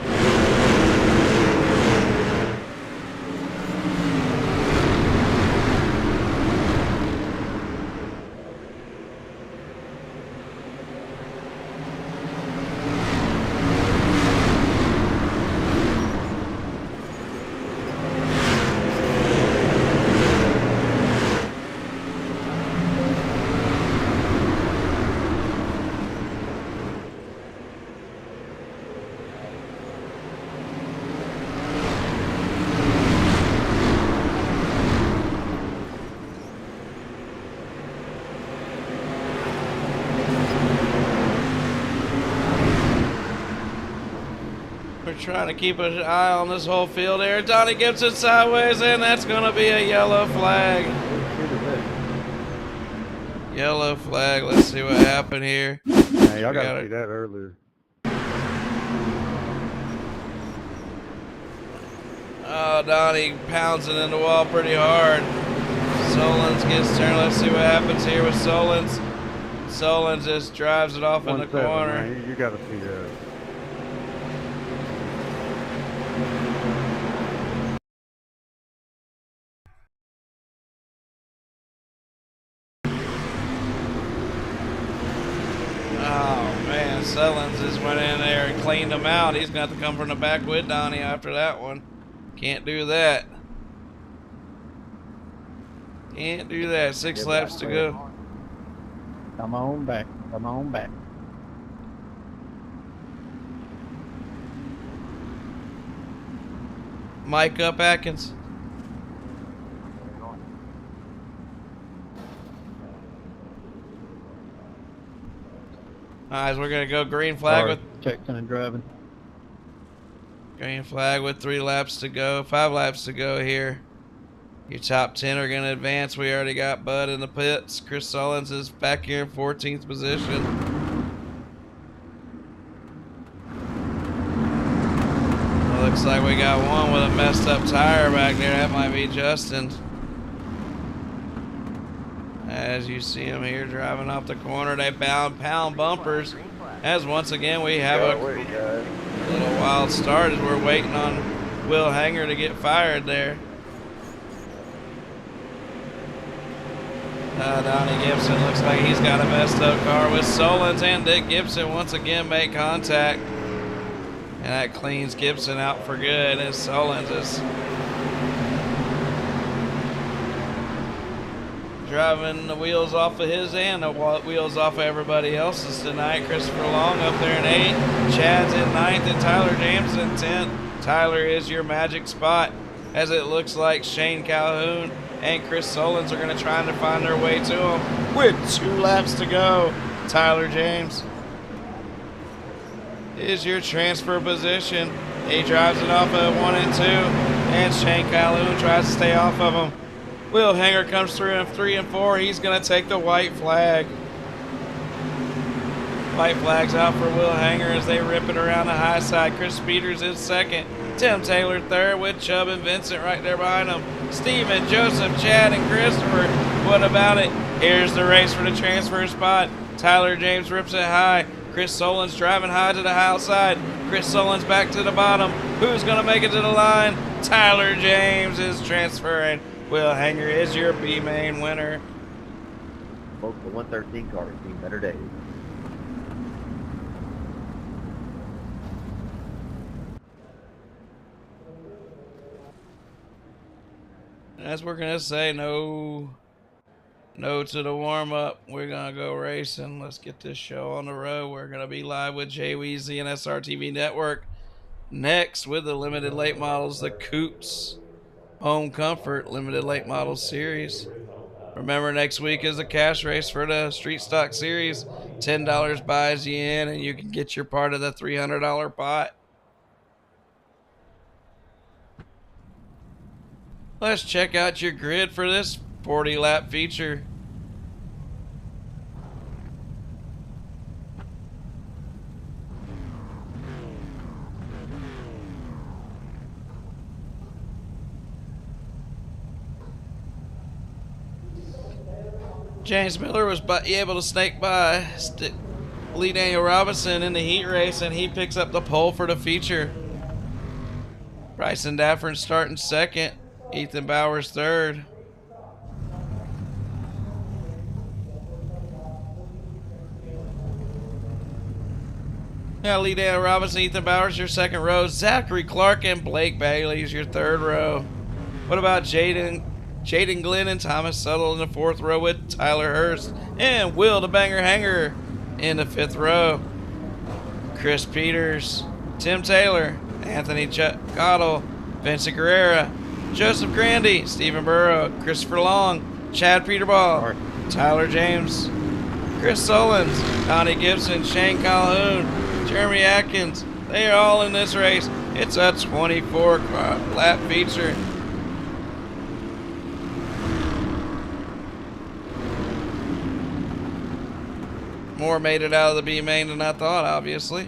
We're trying to keep an eye on this whole field here. Donnie Gibson sideways, and that's going to be a yellow flag. Yellow flag. Let's see what happened here. Hey, y'all got to see that earlier. Oh, Donnie pounds it in the wall pretty hard. Solons gets turned. Let's see what happens here with Solons. Solons just drives it off in the corner. Man. You got to see that. Oh man, Solons just went in there and cleaned him out. He's got to come from the back with Donnie after that one. Can't do that. Can't do that. 6 laps to go. Come on back. Come on back. Mike up, Atkins. Alright, so we're gonna go green flag with checking and driving. Green flag with 3 laps to go, 5 laps to go here. Your top 10 are gonna advance. We already got Bud in the pits. Chris Solons is back here in 14th position. Well, looks like we got one with a messed up tire back there. That might be Justin. As you see him here driving off the corner, they pound bumpers. As once again we have a little wild start as we're waiting on Will Hanger to get fired there. Donnie Gibson looks like he's got a messed up car with Solons, and Dick Gibson once again make contact. And that cleans Gibson out for good as Solons is driving the wheels off of his and the wheels off of everybody else's tonight. Christopher Long up there in 8th, Chad's in 9th, and Tyler James in 10th. Tyler is your magic spot, as it looks like Shane Calhoun and Chris Solons are going to try to find their way to him with 2 laps to go. Tyler James is your transfer position. He drives it off of 1 and 2, and Shane Calhoun tries to stay off of him. Will Hanger comes through in 3 and 4. He's going to take the white flag. White flag's out for Will Hanger as they rip it around the high side. Chris Peters is second. Tim Taylor third with Chubb and Vincent right there behind him. Steven, Joseph, Chad, and Christopher. What about it? Here's the race for the transfer spot. Tyler James rips it high. Chris Solon's driving high to the outside. Chris Solon's back to the bottom. Who's going to make it to the line? Tyler James is transferring. Will Hanger is your B main winner. Folks, the 113 car has seen better days. As we're going to say, no to the warm-up. We're going to go racing. Let's get this show on the road. We're going to be live with Jay Weezy and SRTV Network. Next, with the limited late models, the Coops Home Comfort Limited Late Models Series. Remember, next week is a cash race for the Street Stock Series. $10 buys you in, and you can get your part of the $300 pot. Let's check out your grid for this 40-lap feature. James Miller was able to snake by Lee Daniel Robinson in the heat race, and he picks up the pole for the feature. Bryson Daffern starting second. Ethan Bowers third. Now Lee Daniel Robinson, Ethan Bowers, your second row. Zachary Clark and Blake Bailey is your third row. What about Jaden Glenn and Thomas Settle in the fourth row with Tyler Hurst and Will the Banger Hanger in the fifth row. Chris Peters, Tim Taylor, Anthony Cottle, Vincent Guerrera, Joseph Grandy, Stephen Burrow, Christopher Long, Chad Peterball, Tyler James, Chris Solons, Donnie Gibson, Shane Calhoun, Jeremy Atkins. They are all in this race. It's a 24-lap feature. More made it out of the B main than I thought, obviously.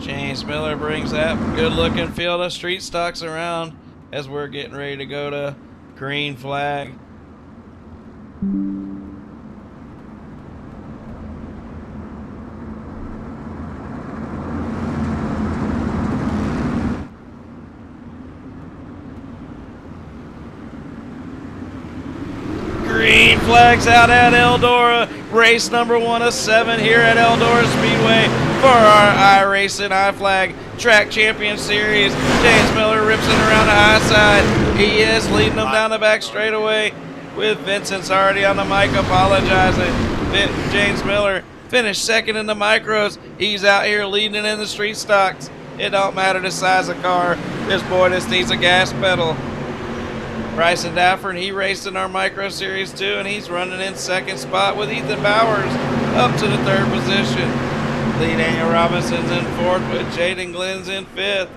James Miller brings that good-looking field of street stocks around as we're getting ready to go to green flag. Green flags out at Eldora. Race number 1 of 7 here at Eldora Speedway for our iRacing iFlag Track Champion Series. James Miller rips it around the high side. He is leading them down the back straightaway with Vincent's already on the mic apologizing. James Miller finished second in the micros. He's out here leading in the street stocks. It don't matter the size of car. This boy just needs a gas pedal. Bryson Daffern, he raced in our micro series too, and he's running in second spot with Ethan Bowers up to the third position. Lee Daniel Robinson's in fourth with Jaden Glenn's in fifth.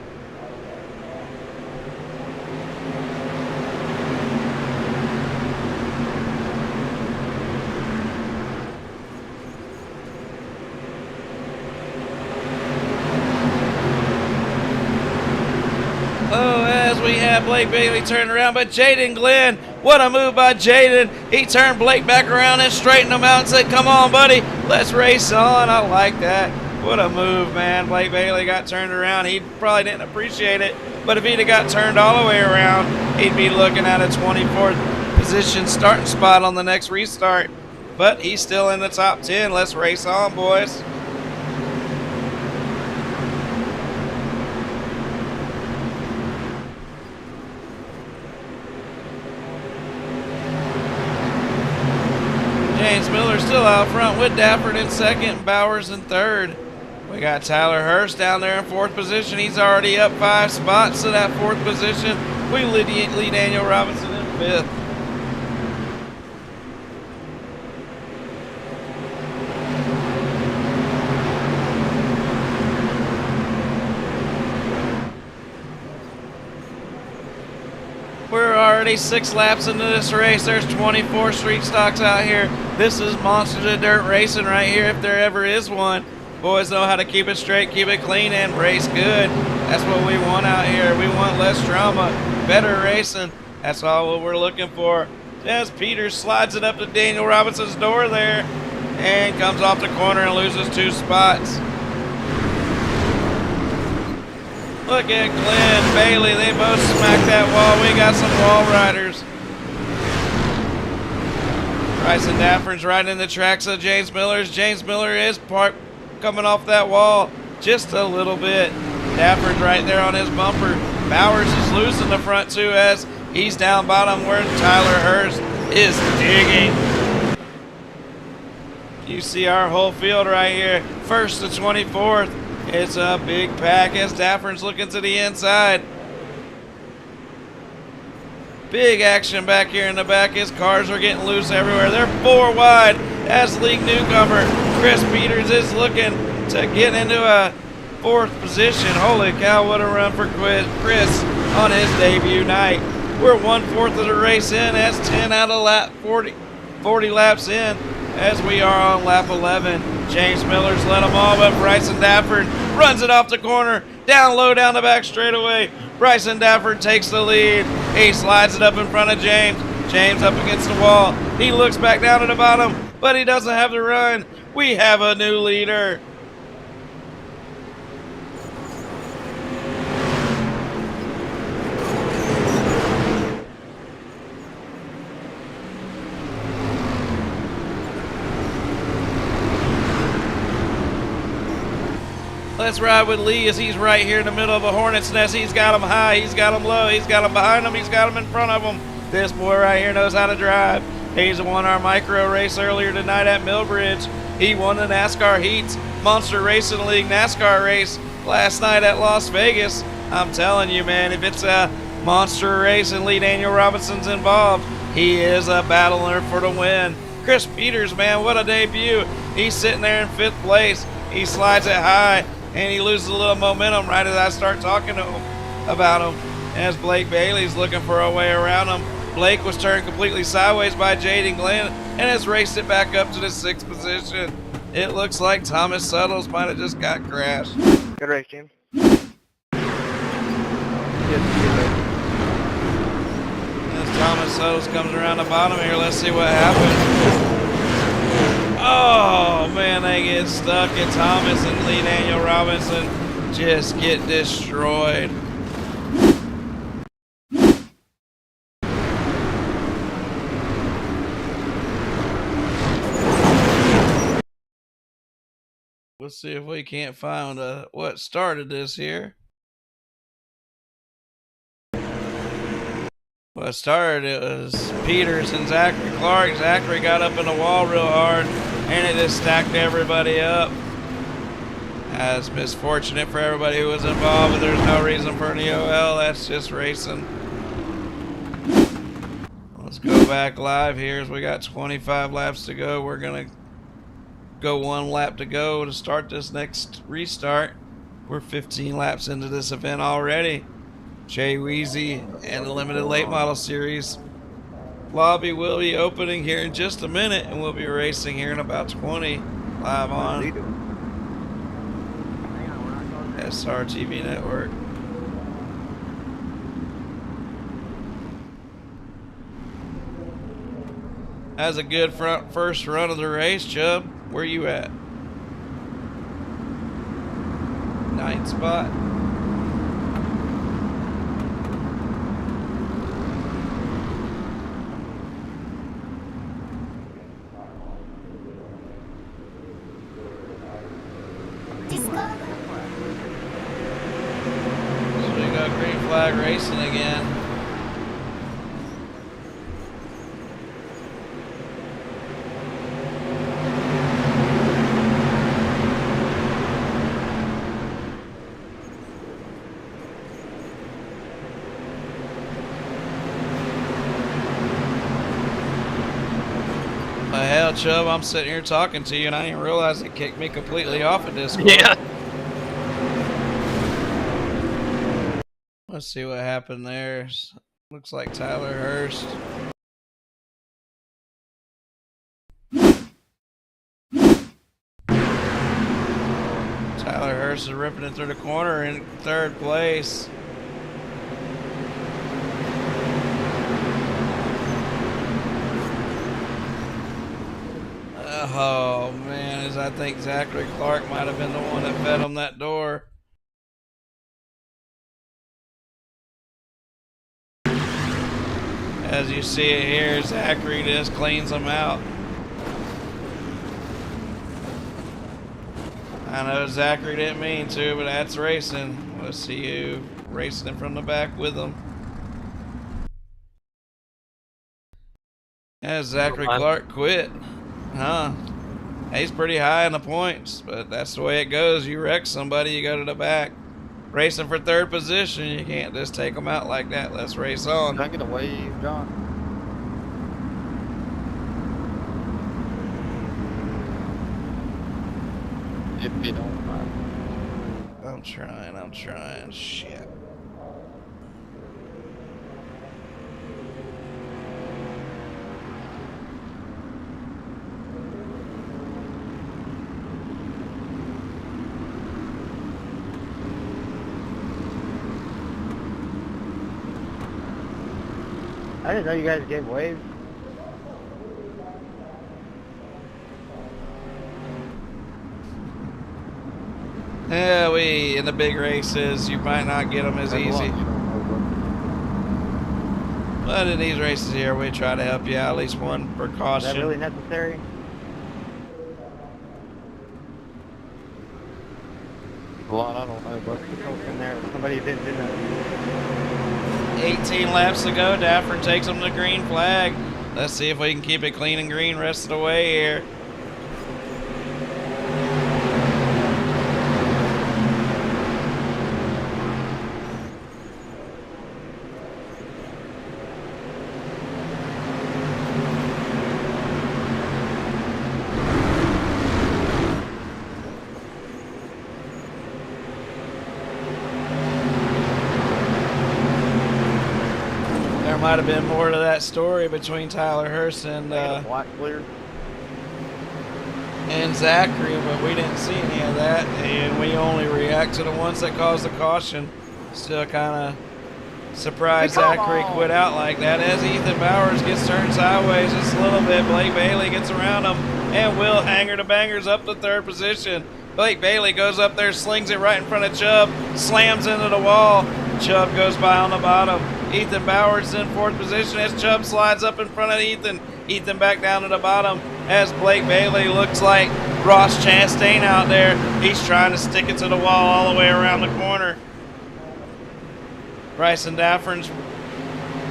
Oh, as we have Blake Bailey turn around, but Jaden Glenn, what a move by Jaden. He turned Blake back around and straightened him out and said, come on, buddy, let's race on. I like that. What a move, man. Blake Bailey got turned around. He probably didn't appreciate it, but if he'd have got turned all the way around, he'd be looking at a 24th position starting spot on the next restart. But he's still in the top 10. Let's race on, boys. James Miller still out front with Dafford in second, Bowers in third. We got Tyler Hurst down there in 4th position. He's already up 5 spots to that 4th position. We lead Daniel Robinson in 5th. We're already 6 laps into this race. There's 24 street stocks out here. This is Monsters of Dirt racing right here, if there ever is one. Boys know how to keep it straight, keep it clean, and race good. That's what we want out here. We want less drama, better racing. That's all what we're looking for. As Peters slides it up to Daniel Robinson's door there and comes off the corner and loses 2 spots. Look at Glenn, Bailey, they both smacked that wall. We got some wall riders. Bryson Daffern's right in the tracks of James Miller's. James Miller is coming off that wall just a little bit. Daffern's right there on his bumper. Bowers is loose in the front too as he's down bottom where Tyler Hurst is digging. You see our whole field right here. 1st to 24th. It's a big pack as Daffern's looking to the inside. Big action back here in the back. His cars are getting loose everywhere. They're 4 wide as league newcomer Chris Peters is looking to get into a 4th position. Holy cow, what a run for Chris on his debut night. We're 1/4 of the race in. That's 10 out of 40 laps in as we are on lap 11. James Miller's led them all, but Bryson Dafford runs it off the corner, down low down the back straightaway. Bryson Dafford takes the lead. He slides it up in front of James. James up against the wall. He looks back down at the bottom, but he doesn't have the run. We have a new leader. Let's ride with Lee as he's right here in the middle of a hornet's nest. He's got him high, he's got him low, he's got him behind him, he's got him in front of him. This boy right here knows how to drive. He's won our micro race earlier tonight at Millbridge. He won the NASCAR Heats Monster Racing League NASCAR race last night at Las Vegas. I'm telling you, man, if it's a monster race and Lee Daniel Robinson's involved, he is a battler for the win. Chris Peters, man, what a debut. He's sitting there in 5th place. He slides it high. And he loses a little momentum right as I start talking to him about him. As Blake Bailey's looking for a way around him. Blake was turned completely sideways by Jaden Glenn and has raced it back up to the 6th position. It looks like Thomas Suttles might have just got crashed. Good race, team. As Thomas Suttles comes around the bottom here, let's see what happens. Oh, man, they get stuck, and Thomas and Lee Daniel Robinson just get destroyed. Let's see if we can't find what started this here. What started it was Peters and Zachary Clark. Zachary got up in the wall real hard, and it just stacked everybody up. That's misfortunate for everybody who was involved, but there's no reason for an EOL. That's just racing. Let's go back live here as we got 25 laps to go. We're going to go 1 lap to go to start this next restart. We're 15 laps into this event already. Jay Weezy and the Limited Late Model Series lobby will be opening here in just a minute, and we'll be racing here in about 20 live on SRTV Network. That's a good first run of the race, Chubb. Where you at? 9th spot. Green flag racing again. Chubb, I'm sitting here talking to you, and I didn't realize it kicked me completely off of Discord. Yeah. Let's see what happened there. Looks like Tyler Hurst. Tyler Hurst is ripping it through the corner in third place. Oh man, I think Zachary Clark might have been the one that fed him that door. As you see it here, Zachary just cleans them out. I know Zachary didn't mean to, but that's racing. Let's see you racing from the back with him. Yeah, Zachary Clark quit. Huh? He's pretty high in the points, but that's the way it goes. You wreck somebody, you go to the back. Racing for third position, you can't just take them out like that. Let's race on. Can I get a wave, John? If you don't mind. I'm trying. Shit. I didn't know you guys gave waves. Yeah, in the big races, you might not get them as easy. But in these races here, we try to help you out, at least one precaution. Is that really necessary? Well, I don't know, but In there, somebody didn't do that. 18 laps to go. Dafford takes them to green flag. Let's see if we can keep it clean and green rest of the way here. Might have been more to that story between Tyler Hurst and Zachary, but we didn't see any of that, and we only react to the ones that caused the caution. Still kind of surprised Zachary quit out like that. As Ethan Bowers gets turned sideways just a little bit, Blake Bailey gets around him, and Will Hanger the Bangers up to third position. Blake Bailey goes up there, slings it right in front of Chubb, slams into the wall. Chubb goes by on the bottom. Ethan Bowers in fourth position as Chubb slides up in front of Ethan. Ethan back down to the bottom as Blake Bailey looks like Ross Chastain out there. He's trying to stick it to the wall all the way around the corner. Bryson Daffern's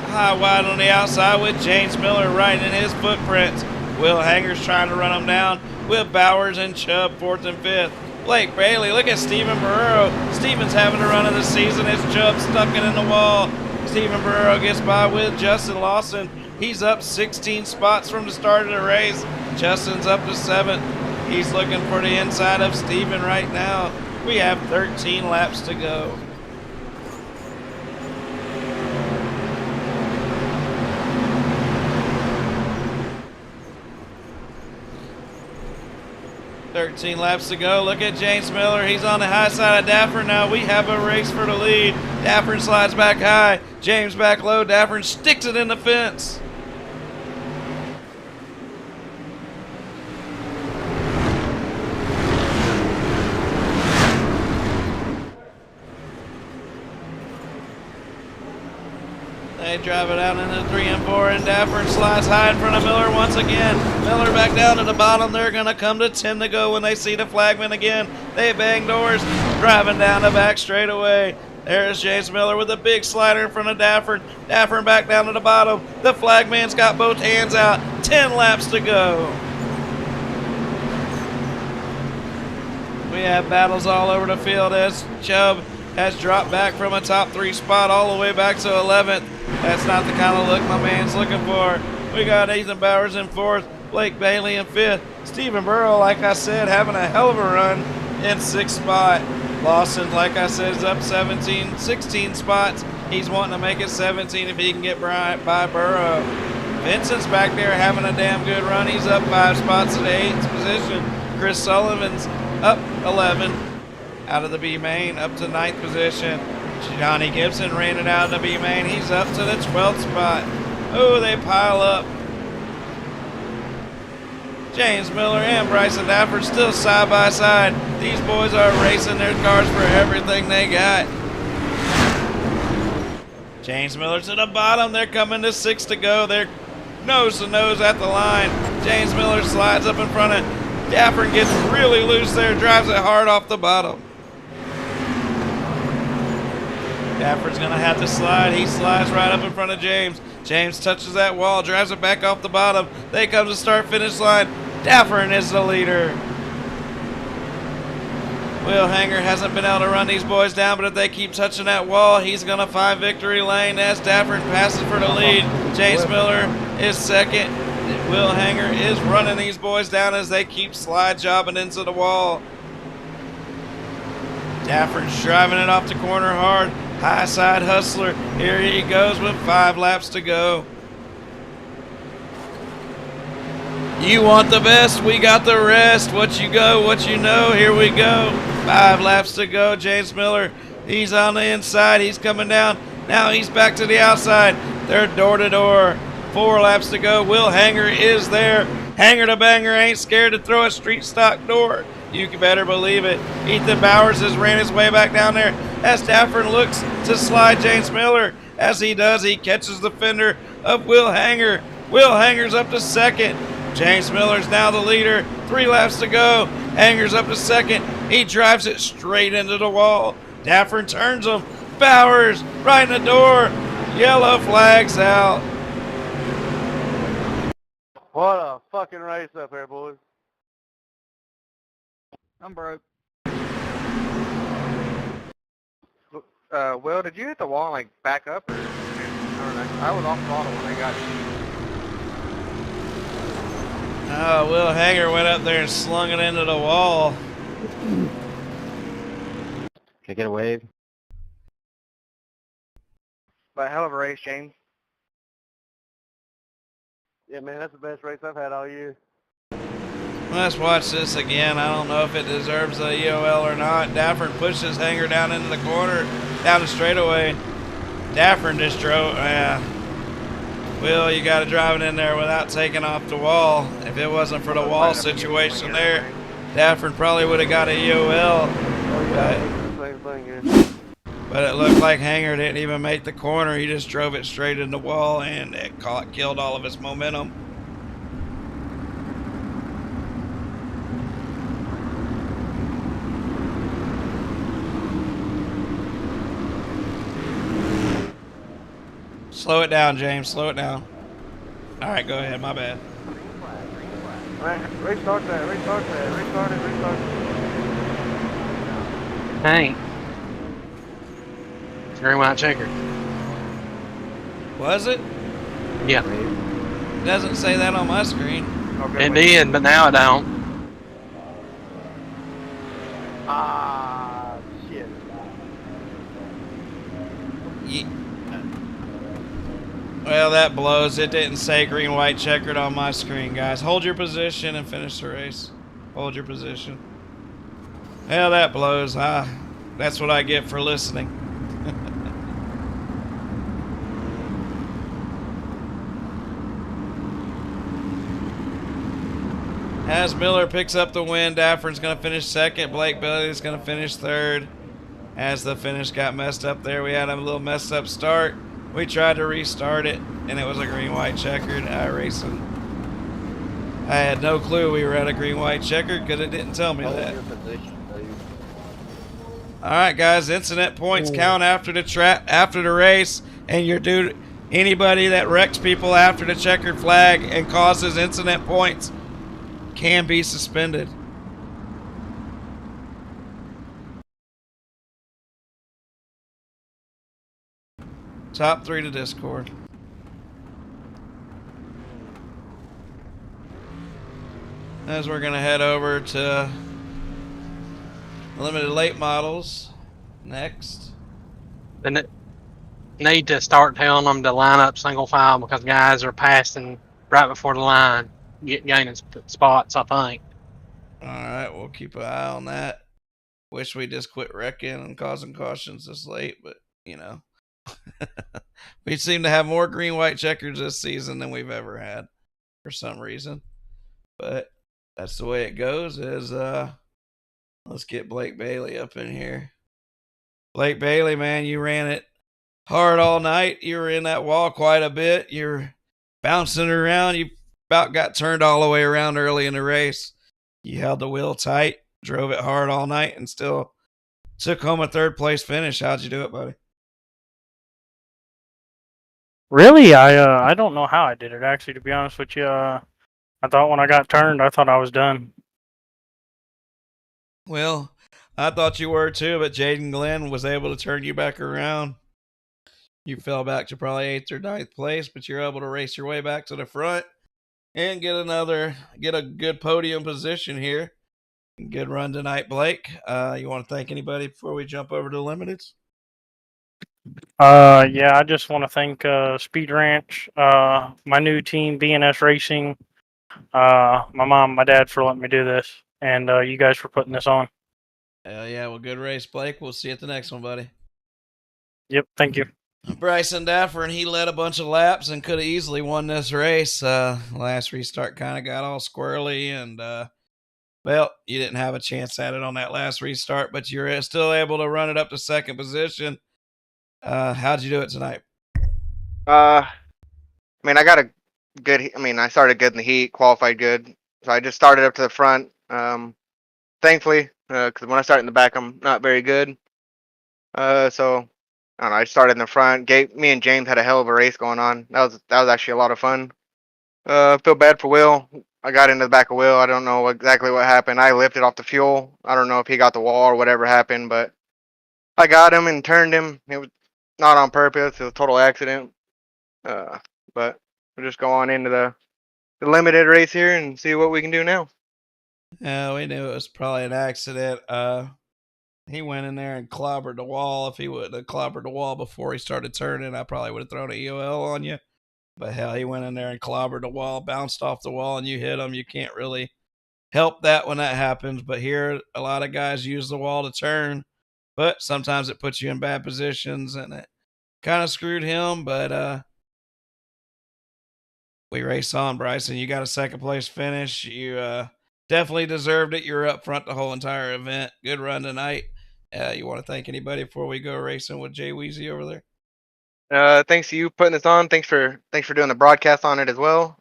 high wide on the outside with James Miller right in his footprints. Will Hanger's trying to run him down with Bowers and Chubb fourth and fifth. Blake Bailey, look at Steven Barrero. Steven's having a run of the season as Chubb stuck it in the wall. Steven Barrero gets by with Justin Lawson. He's up 16 spots from the start of the race. Justin's up to 7th. He's looking for the inside of Steven right now. We have 13 laps to go. $13 laps to go. Look at James Miller. He's on the high side of Daffern now. We have a race for the lead. Daffern slides back high. James back low. Daffern sticks it in the fence. They drive it out into 3 and 4, and Daffern slides high in front of Miller once again. Miller back down to the bottom. They're going to come to 10 to go when they see the flagman again. They bang doors, driving down the back straightaway. There's James Miller with a big slider in front of Daffern. Daffern back down to the bottom. The flagman's got both hands out. 10 laps to go. We have battles all over the field as Chubb has dropped back from a top 3 spot all the way back to 11th. That's not the kind of look my man's looking for. We got Ethan Bowers in 4th. Blake Bailey in 5th. Stephen Burrow, like I said, having a hell of a run in 6th spot. Lawson, like I said, is up 16 spots. He's wanting to make it 17 if he can get by Burrow. Vincent's back there having a damn good run. He's up 5 spots to the 8th position. Chris Sullivan's up 11 out of the B main, up to 9th position. Johnny Gibson ran it out of the B main. He's up to the 12th spot. Oh, they pile up. James Miller and Bryson Dafford still side by side. These boys are racing their cars for everything they got. James Miller to the bottom. They're coming to 6 to go. They're nose to nose at the line. James Miller slides up in front of Dafford, gets really loose there, drives it hard off the bottom. Dafford's going to have to slide. He slides right up in front of James. James touches that wall, drives it back off the bottom. They come to start-finish line. Dafford is the leader. Will Hanger hasn't been able to run these boys down, but if they keep touching that wall, he's going to find victory lane as Dafford passes for the lead. James Miller is second. Will Hanger is running these boys down as they keep slide jobbing into the wall. Dafford's driving it off the corner hard. High side hustler. Here he goes with 5 laps to go. You want the best, we got the rest. What you go, what you know, here we go. 5 laps to go. James Miller, he's on the inside. He's coming down. Now he's back to the outside. They're door to door. 4 laps to go. Will Hanger is there. Hanger to Banger ain't scared to throw a street stock door. You can better believe it. Ethan Bowers has ran his way back down there as Dafford looks to slide James Miller. As he does, he catches the fender of Will Hanger. Will Hanger's up to second. James Miller's now the leader. 3 laps to go. Hanger's up to second. He drives it straight into the wall. Dafford turns him. Bowers right in the door. Yellow flags out. What a fucking race up here, boys. I'm broke. Will, did you hit the wall and like back up, or I was off throttle when I got you. Oh, Will Hanger went up there and slung it into the wall. Can I get a wave? But hell of a race, James. Yeah, man, that's the best race I've had all year. Let's watch this again. I don't know if it deserves a EOL or not. Dafford pushes Hanger down into the corner, down the straightaway. Dafford just drove. Will, you got to drive it in there without taking off the wall. If it wasn't for the wall situation there, Dafford probably would have got a EOL. But it looked like Hanger didn't even make the corner. He just drove it straight in the wall, and it killed all of his momentum. Slow it down, James. Slow it down. All right, go ahead. My bad. Restart that. Restart that. Restart it. Restart it. Dang. Green, white, checkered. Was it? Yeah. It doesn't say that on my screen. It did, but now it don't. Ah, shit. Well, that blows. It didn't say green, white, checkered on my screen, guys. Hold your position and finish the race. Hold your position. Well, that blows. That's what I get for listening. As Miller picks up the win, Dafford's going to finish second. Blake Bailey's going to finish third. As the finish got messed up there, we had a little messed up start. We tried to restart it, and it was a green, white, checkered iRacing. I had no clue we were at a green, white, checkered because it didn't tell me that. All right, guys, incident points count after the race, and you're due. Anybody that wrecks people after the checkered flag and causes incident points can be suspended. Top 3 to Discord. as we're gonna head over to limited late models next. Then it need to start telling them to line up single file because guys are passing right before the line, gaining spots, I think. All right, we'll keep an eye on that. Wish we just quit wrecking and causing cautions this late, but you know, we seem to have more green-white checkers this season than we've ever had for some reason. But that's the way it goes. Let's get Blake Bailey up in here. Blake Bailey, man, you ran it hard all night. You were in that wall quite a bit. You're bouncing around. You about got turned all the way around early in the race. You held the wheel tight, drove it hard all night, and still took home a third place finish. How'd you do it, buddy? Really, I don't know how I did it. Actually, to be honest with you, I thought when I got turned, I thought I was done. Well, I thought you were too, but Jaden Glenn was able to turn you back around. You fell back to probably 8th or 9th place, but you're able to race your way back to the front and get a good podium position here. Good run tonight, Blake. You want to thank anybody before we jump over to the limiteds? Yeah, I just want to thank Speed Ranch, my new team, BNS Racing, my mom, my dad for letting me do this, and you guys for putting this on. Hell yeah, well, good race, Blake. We'll see you at the next one, buddy. Yep, thank you. Bryson Daffer, and he led a bunch of laps and could have easily won this race. Last restart kind of got all squirrely, and well, you didn't have a chance at it on that last restart, but you're still able to run it up to second position. How'd you do it tonight? I mean, I started good in the heat, qualified good, so I just started up to the front. Thankfully, because when I start in the back, I'm not very good. So I don't know. I started in the front. Me and James had a hell of a race going on. That was actually a lot of fun. Feel bad for Will. I got into the back of Will. I don't know exactly what happened. I lifted off the fuel. I don't know if he got the wall or whatever happened, but I got him and turned him. It was not on purpose. It was a total accident. But we'll just go on into the limited race here and see what we can do now. Yeah, we knew it was probably an accident. He went in there and clobbered the wall. If he would have clobbered the wall before he started turning, I probably would have thrown an EOL on you. But hell, he went in there and clobbered the wall, bounced off the wall, and you hit him. You can't really help that when that happens. But here, a lot of guys use the wall to turn, but sometimes it puts you in bad positions, and it kind of screwed him. But we race on, Bryson. You got a second place finish. You definitely deserved it. You were up front the whole entire event. Good run tonight. You want to thank anybody before we go racing with Jay Weezy over there? Thanks to you putting this on. Thanks for doing the broadcast on it as well.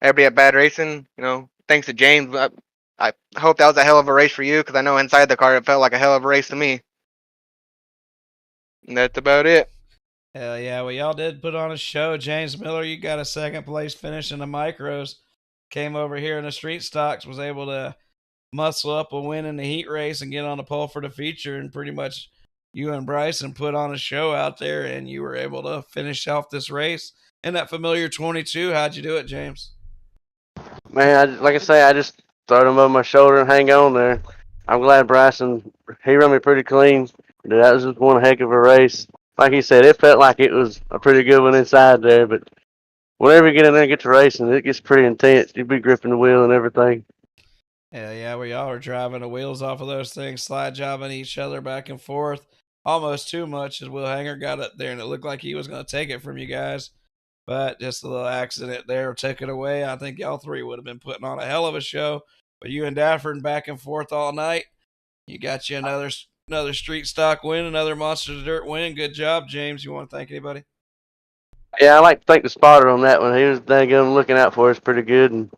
Everybody at Bad Racing, thanks to James. I hope that was a hell of a race for you, because I know inside the car it felt like a hell of a race to me. And that's about it. Hell yeah, well, y'all did put on a show. James Miller, you got a second place finish in the micros. Came over here in the street stocks, was able to muscle up a win in the heat race and get on the pole for the feature, and pretty much you and Bryson put on a show out there, and you were able to finish off this race in that familiar 22. How'd you do it, James? Man, like I say, I just throw him over my shoulder and hang on there. I'm glad Bryson, he run me pretty clean. That was just one heck of a race. Like he said, it felt like it was a pretty good one inside there, but whenever you get in there and get to racing, it gets pretty intense. You be gripping the wheel and everything. Yeah, we all were driving the wheels off of those things, slide jobbing each other back and forth, almost too much as Will Hanger got up there, and it looked like he was going to take it from you guys. But just a little accident there took it away. I think y'all three would have been putting on a hell of a show. But you and Dafford back and forth all night. You got you another street stock win, another Monster Dirt win. Good job, James. You want to thank anybody? Yeah, I like to thank the spotter on that one. He was dang looking out for us pretty good and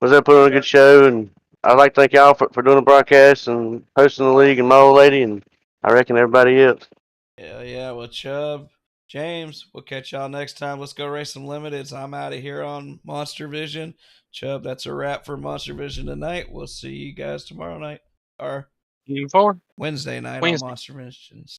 was able to put on a good show. And I'd like to thank y'all for doing the broadcast and hosting the league and my old lady, and I reckon everybody else. Yeah. Well, Chubb, James, we'll catch y'all next time. Let's go race some limiteds. I'm out of here on MonsterVision. Chubb, that's a wrap for MonsterVision tonight. We'll see you guys tomorrow night or Moving forward. Wednesday night Wednesday. on MonsterVision.